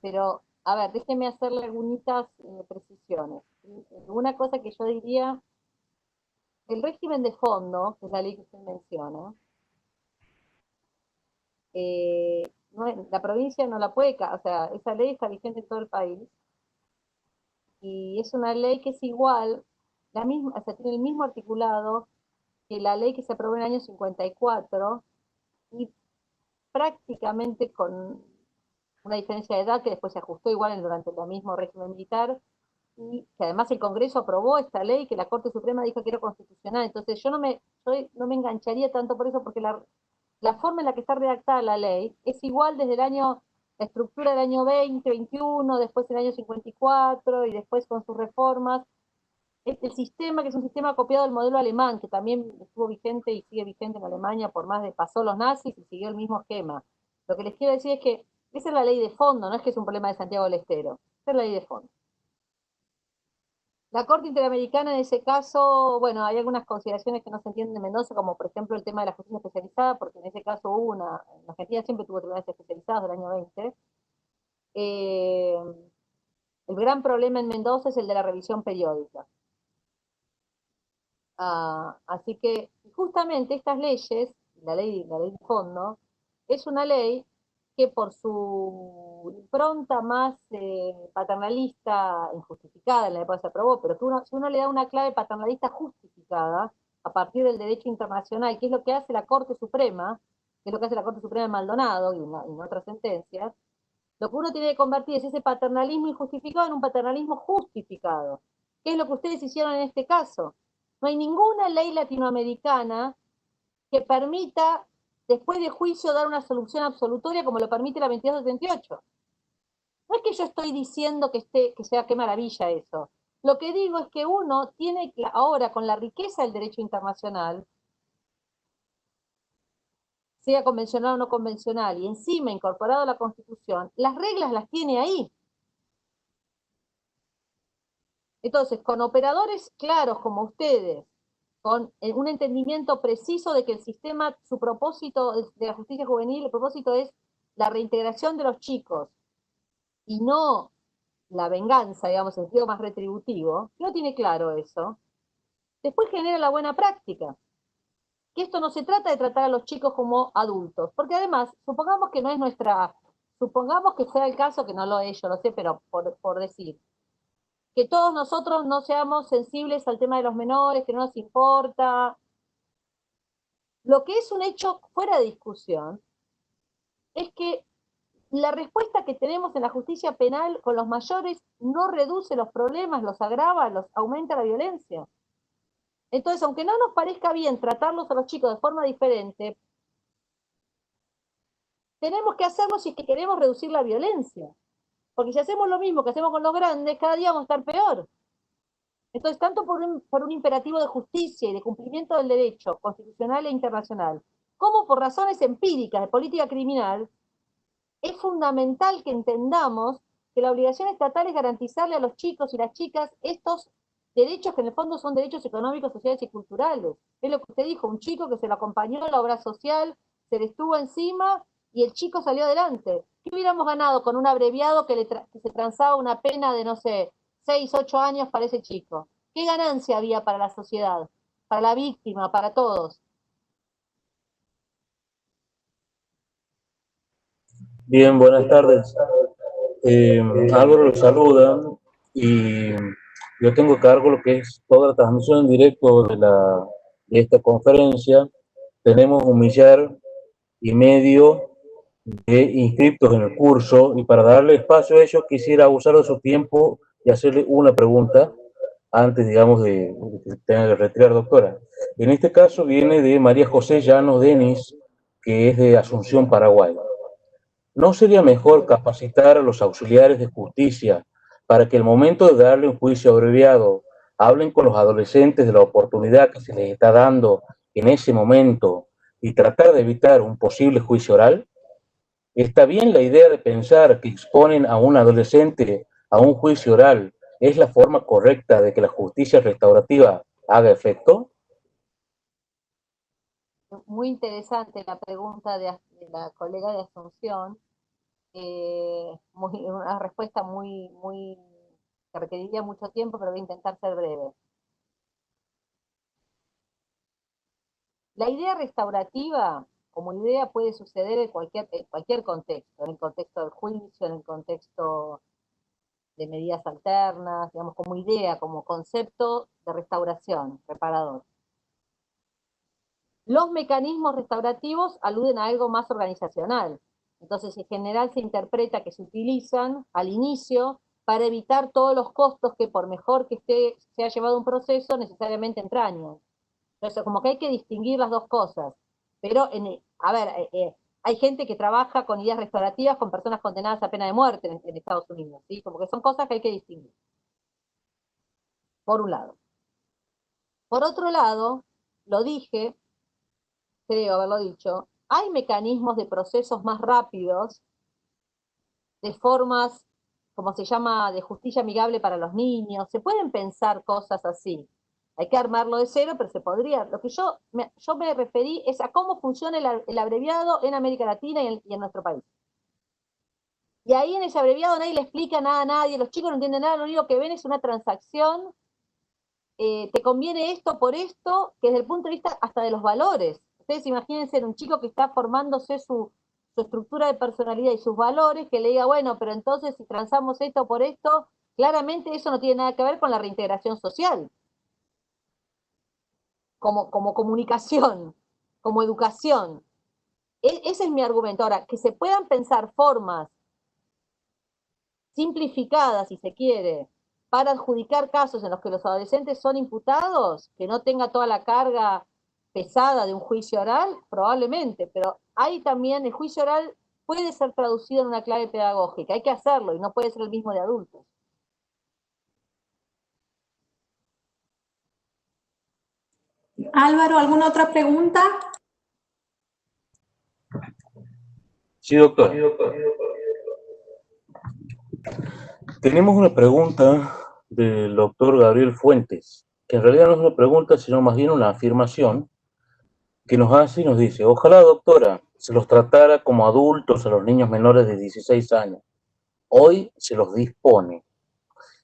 Pero, a ver, déjeme hacerle algunas precisiones. Una cosa que yo diría, el régimen de fondo, que es la ley que usted menciona, la provincia no la puede, o sea, esa ley está vigente en todo el país, y es una ley que es igual, la misma, o sea, tiene el mismo articulado que la ley que se aprobó en el año 54, y prácticamente con una diferencia de edad que después se ajustó igual durante el mismo régimen militar, y que además el Congreso aprobó esta ley, que la Corte Suprema dijo que era constitucional. Entonces yo no me engancharía tanto por eso, porque la forma en la que está redactada la ley es igual desde la estructura del año 20, 21, después el año 54, y después con sus reformas. El sistema, que es un sistema copiado del modelo alemán, que también estuvo vigente y sigue vigente en Alemania, pasó los nazis y siguió el mismo esquema. Lo que les quiero decir es que esa es la ley de fondo, no es que es un problema de Santiago del Estero, esa es la ley de fondo. La Corte Interamericana en ese caso, bueno, hay algunas consideraciones que no se entienden de Mendoza, como por ejemplo el tema de la justicia especializada, porque en ese caso en Argentina siempre tuvo tribunales especializados del año 20. El gran problema en Mendoza es el de la revisión periódica. Así que justamente estas leyes, la ley de fondo, es una ley que por su impronta más paternalista, injustificada, en la época se aprobó, pero que si uno le da una clave paternalista justificada a partir del derecho internacional, que es lo que hace la Corte Suprema, que es lo que hace la Corte Suprema en Maldonado y en otras sentencias, lo que uno tiene que convertir es ese paternalismo injustificado en un paternalismo justificado, que es lo que ustedes hicieron en este caso. No hay ninguna ley latinoamericana que permita después de juicio dar una solución absolutoria como lo permite la 2278. No es que yo estoy diciendo que sea qué maravilla eso. Lo que digo es que uno tiene que ahora, con la riqueza del derecho internacional, sea convencional o no convencional, y encima incorporado a la Constitución, las reglas las tiene ahí. Entonces, con operadores claros como ustedes, con un entendimiento preciso de que el sistema, su propósito de la justicia juvenil, el propósito es la reintegración de los chicos y no la venganza, digamos, en sentido más retributivo, si uno tiene claro eso, después genera la buena práctica. Que esto no se trata de tratar a los chicos como adultos, porque además, supongamos que no es supongamos que sea el caso, que no lo es, yo lo sé, pero por decir, que todos nosotros no seamos sensibles al tema de los menores, que no nos importa. Lo que es un hecho fuera de discusión es que la respuesta que tenemos en la justicia penal con los mayores no reduce los problemas, los agrava, los aumenta la violencia. Entonces, aunque no nos parezca bien tratarlos a los chicos de forma diferente, tenemos que hacerlo si es que queremos reducir la violencia. Porque si hacemos lo mismo que hacemos con los grandes, cada día vamos a estar peor. Entonces, tanto por un imperativo de justicia y de cumplimiento del derecho constitucional e internacional, como por razones empíricas de política criminal, es fundamental que entendamos que la obligación estatal es garantizarle a los chicos y las chicas estos derechos que en el fondo son derechos económicos, sociales y culturales. Es lo que usted dijo, un chico que se lo acompañó en la obra social, se le estuvo encima y el chico salió adelante. ¿Qué hubiéramos ganado con un abreviado que se transaba una pena de, no sé, 6, 8 años para ese chico? ¿Qué ganancia había para la sociedad, para la víctima, para todos? Bien, buenas tardes. Álvaro lo saluda y yo tengo a cargo lo que es toda la transmisión en directo de esta conferencia. Tenemos 1,5 millones de inscriptos en el curso y para darle espacio a ellos quisiera usar de su tiempo y hacerle una pregunta antes, digamos, de que tenga que retirar, doctora. En este caso viene de María José Llanos Denis, que es de Asunción, Paraguay. ¿No sería mejor capacitar a los auxiliares de justicia para que al momento de darle un juicio abreviado hablen con los adolescentes de la oportunidad que se les está dando en ese momento y tratar de evitar un posible juicio oral? ¿Está bien la idea de pensar que exponen a un adolescente a un juicio oral es la forma correcta de que la justicia restaurativa haga efecto? Muy interesante la pregunta de la colega de Asunción. Una respuesta que requeriría mucho tiempo, pero voy a intentar ser breve. La idea restaurativa, como idea, puede suceder en cualquier contexto, en el contexto del juicio, en el contexto de medidas alternas, digamos, como idea, como concepto de restauración, reparador. Los mecanismos restaurativos aluden a algo más organizacional. Entonces, en general se interpreta que se utilizan al inicio para evitar todos los costos que, por mejor que se ha llevado un proceso, necesariamente entrañan. Entonces, como que hay que distinguir las dos cosas. Pero, hay gente que trabaja con ideas restaurativas con personas condenadas a pena de muerte en Estados Unidos, ¿sí? Como que son cosas que hay que distinguir. Por un lado. Por otro lado, lo dije, creo haberlo dicho, hay mecanismos de procesos más rápidos, de formas, como se llama, de justicia amigable para los niños. Se pueden pensar cosas así. Hay que armarlo de cero, pero se podría. Lo que yo me referí es a cómo funciona el abreviado en América Latina y en nuestro país. Y ahí en ese abreviado nadie le explica nada a nadie, los chicos no entienden nada, lo único que ven es una transacción, te conviene esto por esto, que desde el punto de vista hasta de los valores. Ustedes imagínense en un chico que está formándose su estructura de personalidad y sus valores, que le diga, bueno, pero entonces si transamos esto por esto, claramente eso no tiene nada que ver con la reintegración social. Como comunicación, como educación. Ese es mi argumento. Ahora, que se puedan pensar formas simplificadas, si se quiere, para adjudicar casos en los que los adolescentes son imputados, que no tenga toda la carga pesada de un juicio oral, probablemente, pero hay también, el juicio oral puede ser traducido en una clave pedagógica, hay que hacerlo y no puede ser el mismo de adultos. Álvaro, ¿alguna otra pregunta? Sí, doctor. Tenemos una pregunta del doctor Gabriel Fuentes, que en realidad no es una pregunta, sino más bien una afirmación que nos hace y nos dice: ojalá, doctora, se los tratara como adultos a los niños menores de 16 años. Hoy se los dispone.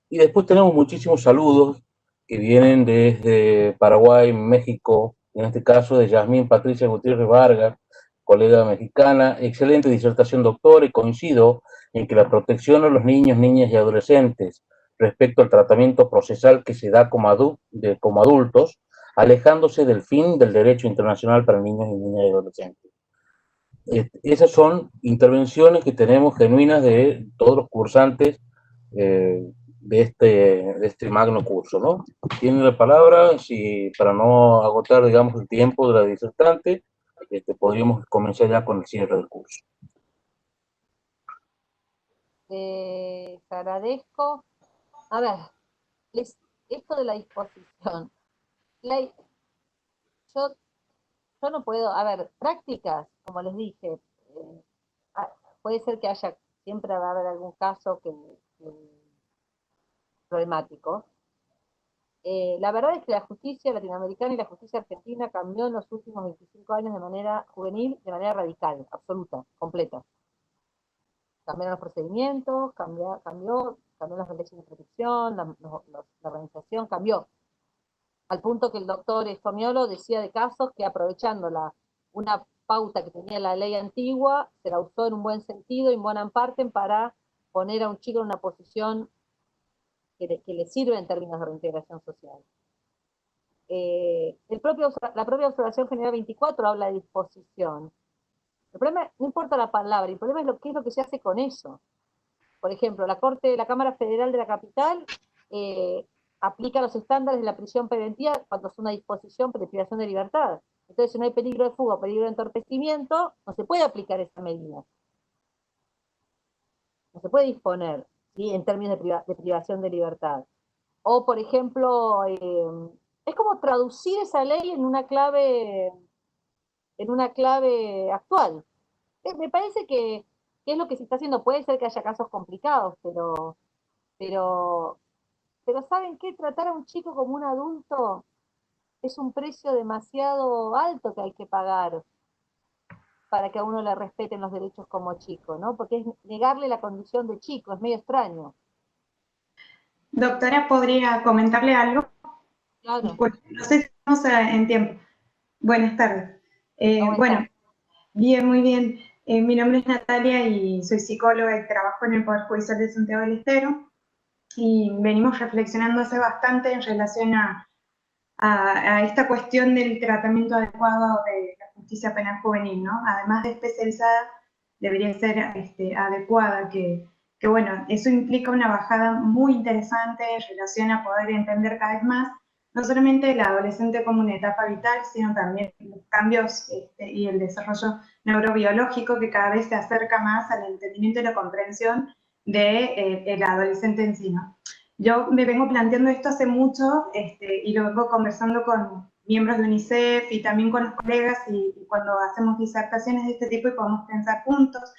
Y después tenemos muchísimos saludos que vienen desde Paraguay, México, en este caso de Yasmín Patricia Gutiérrez Vargas, colega mexicana. Excelente disertación, doctor, y coincido en que la protección a los niños, niñas y adolescentes respecto al tratamiento procesal que se da como adultos, alejándose del fin del derecho internacional para niños y niñas y adolescentes. Esas son intervenciones que tenemos genuinas de todos los cursantes de este magno curso, ¿no? Tiene la palabra, si para no agotar, digamos, el tiempo de la disertante, podríamos comenzar ya con el cierre del curso. Agradezco. A ver, esto de la disposición. Yo no puedo, a ver, prácticas, como les dije, puede ser que siempre va a haber algún caso problemático. La verdad es que la justicia latinoamericana y la justicia argentina cambió en los últimos 25 años de manera juvenil, de manera radical, absoluta, completa. Cambiaron los procedimientos, cambió las leyes de protección, la organización cambió. Al punto que el doctor Estorniolo decía de casos que aprovechando una pauta que tenía la ley antigua, se la usó en un buen sentido y en buena parte para poner a un chico en una posición que le sirve en términos de reintegración social. La propia Observación General 24 habla de disposición. El problema no importa la palabra, el problema es qué es lo que se hace con eso. Por ejemplo, la Cámara Federal de la Capital aplica los estándares de la prisión preventiva cuando es una disposición de privación de libertad. Entonces, si no hay peligro de fuga o peligro de entorpecimiento, no se puede aplicar esa medida. No se puede disponer, ¿sí?, en términos de privación de libertad. O, por ejemplo, es como traducir esa ley en una clave actual. Me parece que es lo que se está haciendo. Puede ser que haya casos complicados, pero ¿saben qué? Tratar a un chico como un adulto es un precio demasiado alto que hay que pagar para que a uno le respeten los derechos como chico, ¿no? Porque es negarle la condición de chico, es medio extraño. Doctora, ¿podría comentarle algo? Claro. No sé si estamos en tiempo. Buenas tardes. Bueno, bien, muy bien. Mi nombre es Natalia y soy psicóloga y trabajo en el Poder Judicial de Santiago del Estero. Y venimos reflexionando hace bastante en relación a esta cuestión del tratamiento adecuado de la justicia penal juvenil, ¿no? Además de especializada, debería ser adecuada, que bueno, eso implica una bajada muy interesante en relación a poder entender cada vez más, no solamente el adolescente como una etapa vital, sino también los cambios y el desarrollo neurobiológico que cada vez se acerca más al entendimiento y la comprensión del adolescente en sí, ¿no? Yo me vengo planteando esto hace mucho y lo vengo conversando con miembros de UNICEF y también con los colegas y cuando hacemos disertaciones de este tipo y podemos pensar juntos,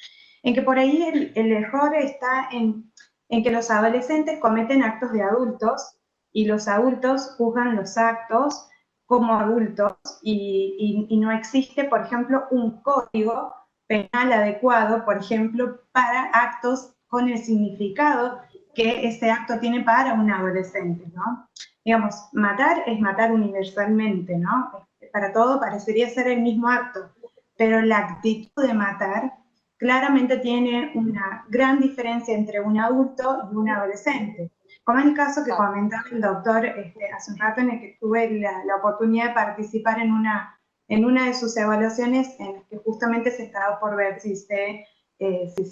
en que por ahí el error está en que los adolescentes cometen actos de adultos y los adultos juzgan los actos como adultos y no existe, por ejemplo, un código penal adecuado, por ejemplo, para actos con el significado que ese acto tiene para un adolescente, ¿no? Digamos, matar es matar universalmente, ¿no? Para todo parecería ser el mismo acto, pero la actitud de matar claramente tiene una gran diferencia entre un adulto y un adolescente. Como en el caso que comentaba el doctor hace un rato, en el que tuve la oportunidad de participar en una de sus evaluaciones en las que justamente se estaba por ver si se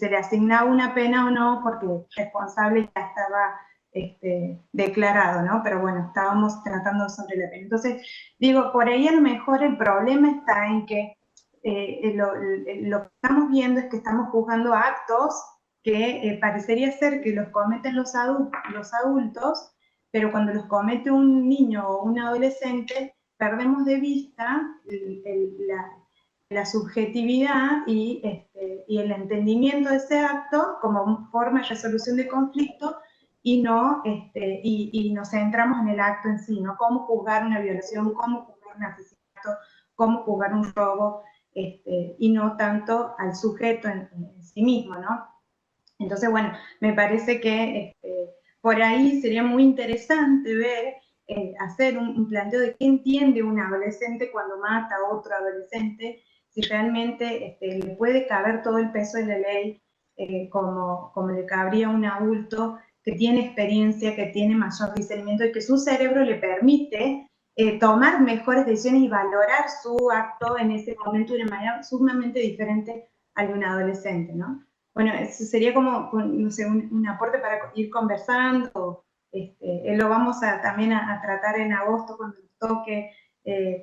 le asignaba una pena o no, porque el responsable ya estaba declarado, ¿no? Pero bueno, estábamos tratando sobre la pena. Entonces, digo, por ahí a lo mejor el problema está en que lo que estamos viendo es que estamos juzgando actos que parecería ser que los cometen los adultos, pero cuando los comete un niño o un adolescente, perdemos de vista la subjetividad y el entendimiento de ese acto como forma de resolución de conflicto y nos centramos en el acto en sí, ¿no? Cómo juzgar una violación, cómo juzgar un asesinato, cómo juzgar un robo, y no tanto al sujeto en sí mismo, ¿no? Entonces, bueno, me parece que por ahí sería muy interesante ver, hacer un planteo de qué entiende un adolescente cuando mata a otro adolescente, si realmente le puede caber todo el peso de la ley como le cabría a un adulto que tiene experiencia, que tiene mayor discernimiento y que su cerebro le permite tomar mejores decisiones y valorar su acto en ese momento de una manera sumamente diferente al de un adolescente, ¿no? Bueno, eso sería como, no sé, un aporte para ir conversando. Lo vamos también a tratar en agosto cuando nos toque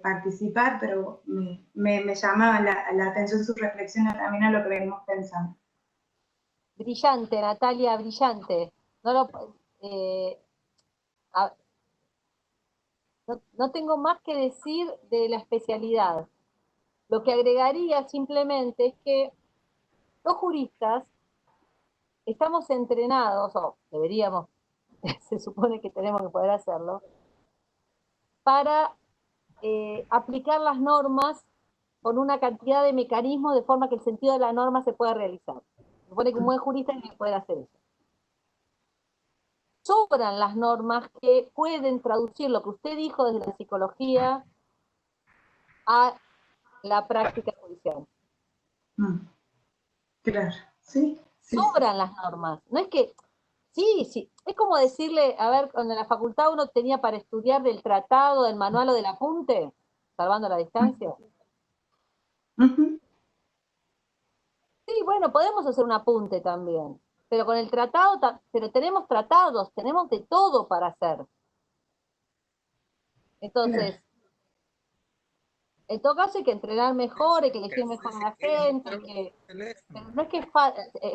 participar, pero me llama la atención su reflexión también a lo que venimos pensando. Brillante, Natalia, brillante. No tengo más que decir de la especialidad. Lo que agregaría simplemente es que los juristas estamos entrenados, o deberíamos, se supone que tenemos que poder hacerlo, para aplicar las normas con una cantidad de mecanismos de forma que el sentido de la norma se pueda realizar. Se supone que un buen jurista tiene que poder hacer eso. Sobran las normas que pueden traducir lo que usted dijo desde la psicología a la práctica judicial. Claro, sí. Sobran las normas. No es que, sí, es como decirle, a ver, cuando en la facultad uno tenía para estudiar del tratado, del manual o del apunte, salvando la distancia. Sí, bueno, podemos hacer un apunte también, pero con el tratado, pero tenemos tratados, tenemos de todo para hacer. Entonces, en todo caso hay que entrenar mejor, hay que elegir mejor a la gente, pero no es que,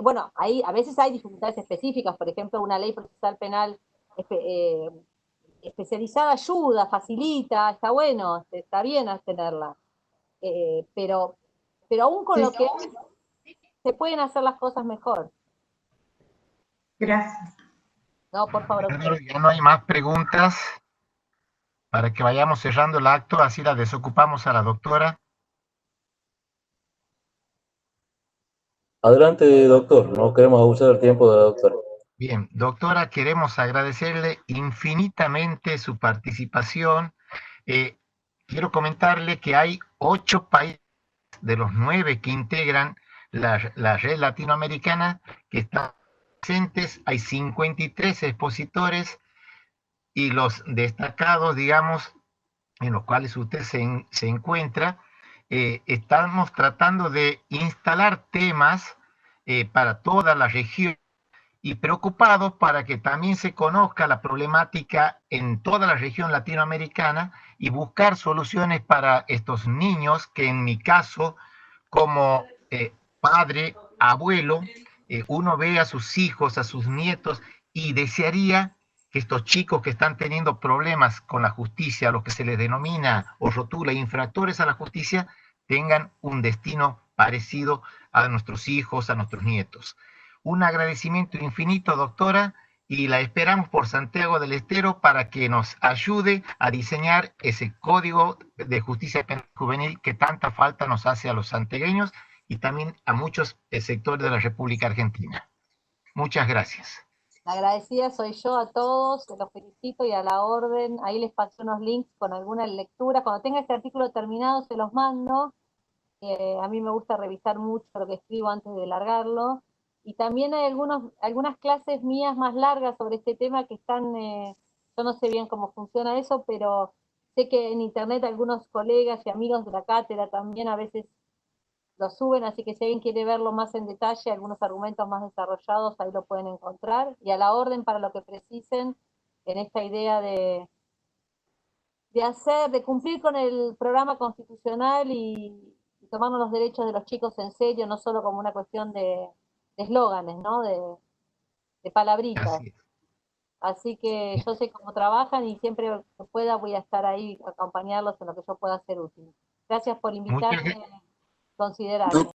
bueno, ahí a veces hay dificultades específicas, por ejemplo, una ley procesal penal especializada ayuda, facilita, está bueno, está bien tenerla, pero aún con lo que hay, se pueden hacer las cosas mejor. Gracias. No, por favor. Ya no hay más preguntas para que vayamos cerrando el acto, así la desocupamos a la doctora. Adelante, doctor, no queremos abusar del tiempo de la doctora. Bien, doctora, queremos agradecerle infinitamente su participación. Quiero comentarle que hay 8 países de los 9 que integran la red latinoamericana que están presentes. Hay 53 expositores y los destacados, digamos, en los cuales usted se encuentra, estamos tratando de instalar temas para toda la región y preocupados para que también se conozca la problemática en toda la región latinoamericana y buscar soluciones para estos niños que en mi caso, como padre, abuelo, uno ve a sus hijos, a sus nietos y desearía que estos chicos que están teniendo problemas con la justicia, lo que se les denomina o rotula infractores a la justicia, tengan un destino parecido a nuestros hijos, a nuestros nietos. Un agradecimiento infinito, doctora, y la esperamos por Santiago del Estero para que nos ayude a diseñar ese código de justicia penal juvenil que tanta falta nos hace a los santiagueños y también a muchos sectores de la República Argentina. Muchas gracias. Agradecida soy yo a todos, los felicito y a la orden. Ahí les pasé unos links con algunas lecturas. Cuando tenga este artículo terminado se los mando. A mí me gusta revisar mucho lo que escribo antes de largarlo. Y también hay algunas clases mías más largas sobre este tema que están, yo no sé bien cómo funciona eso, pero sé que en internet algunos colegas y amigos de la cátedra también a veces lo suben, así que si alguien quiere verlo más en detalle, algunos argumentos más desarrollados, ahí lo pueden encontrar, y a la orden para lo que precisen en esta idea de cumplir con el programa constitucional y tomarnos los derechos de los chicos en serio, no solo como una cuestión de eslóganes, ¿no? De palabritas. Así es. Así que yo sé cómo trabajan y siempre que pueda voy a estar ahí, acompañarlos en lo que yo pueda ser útil. Gracias por invitarme, considerarme.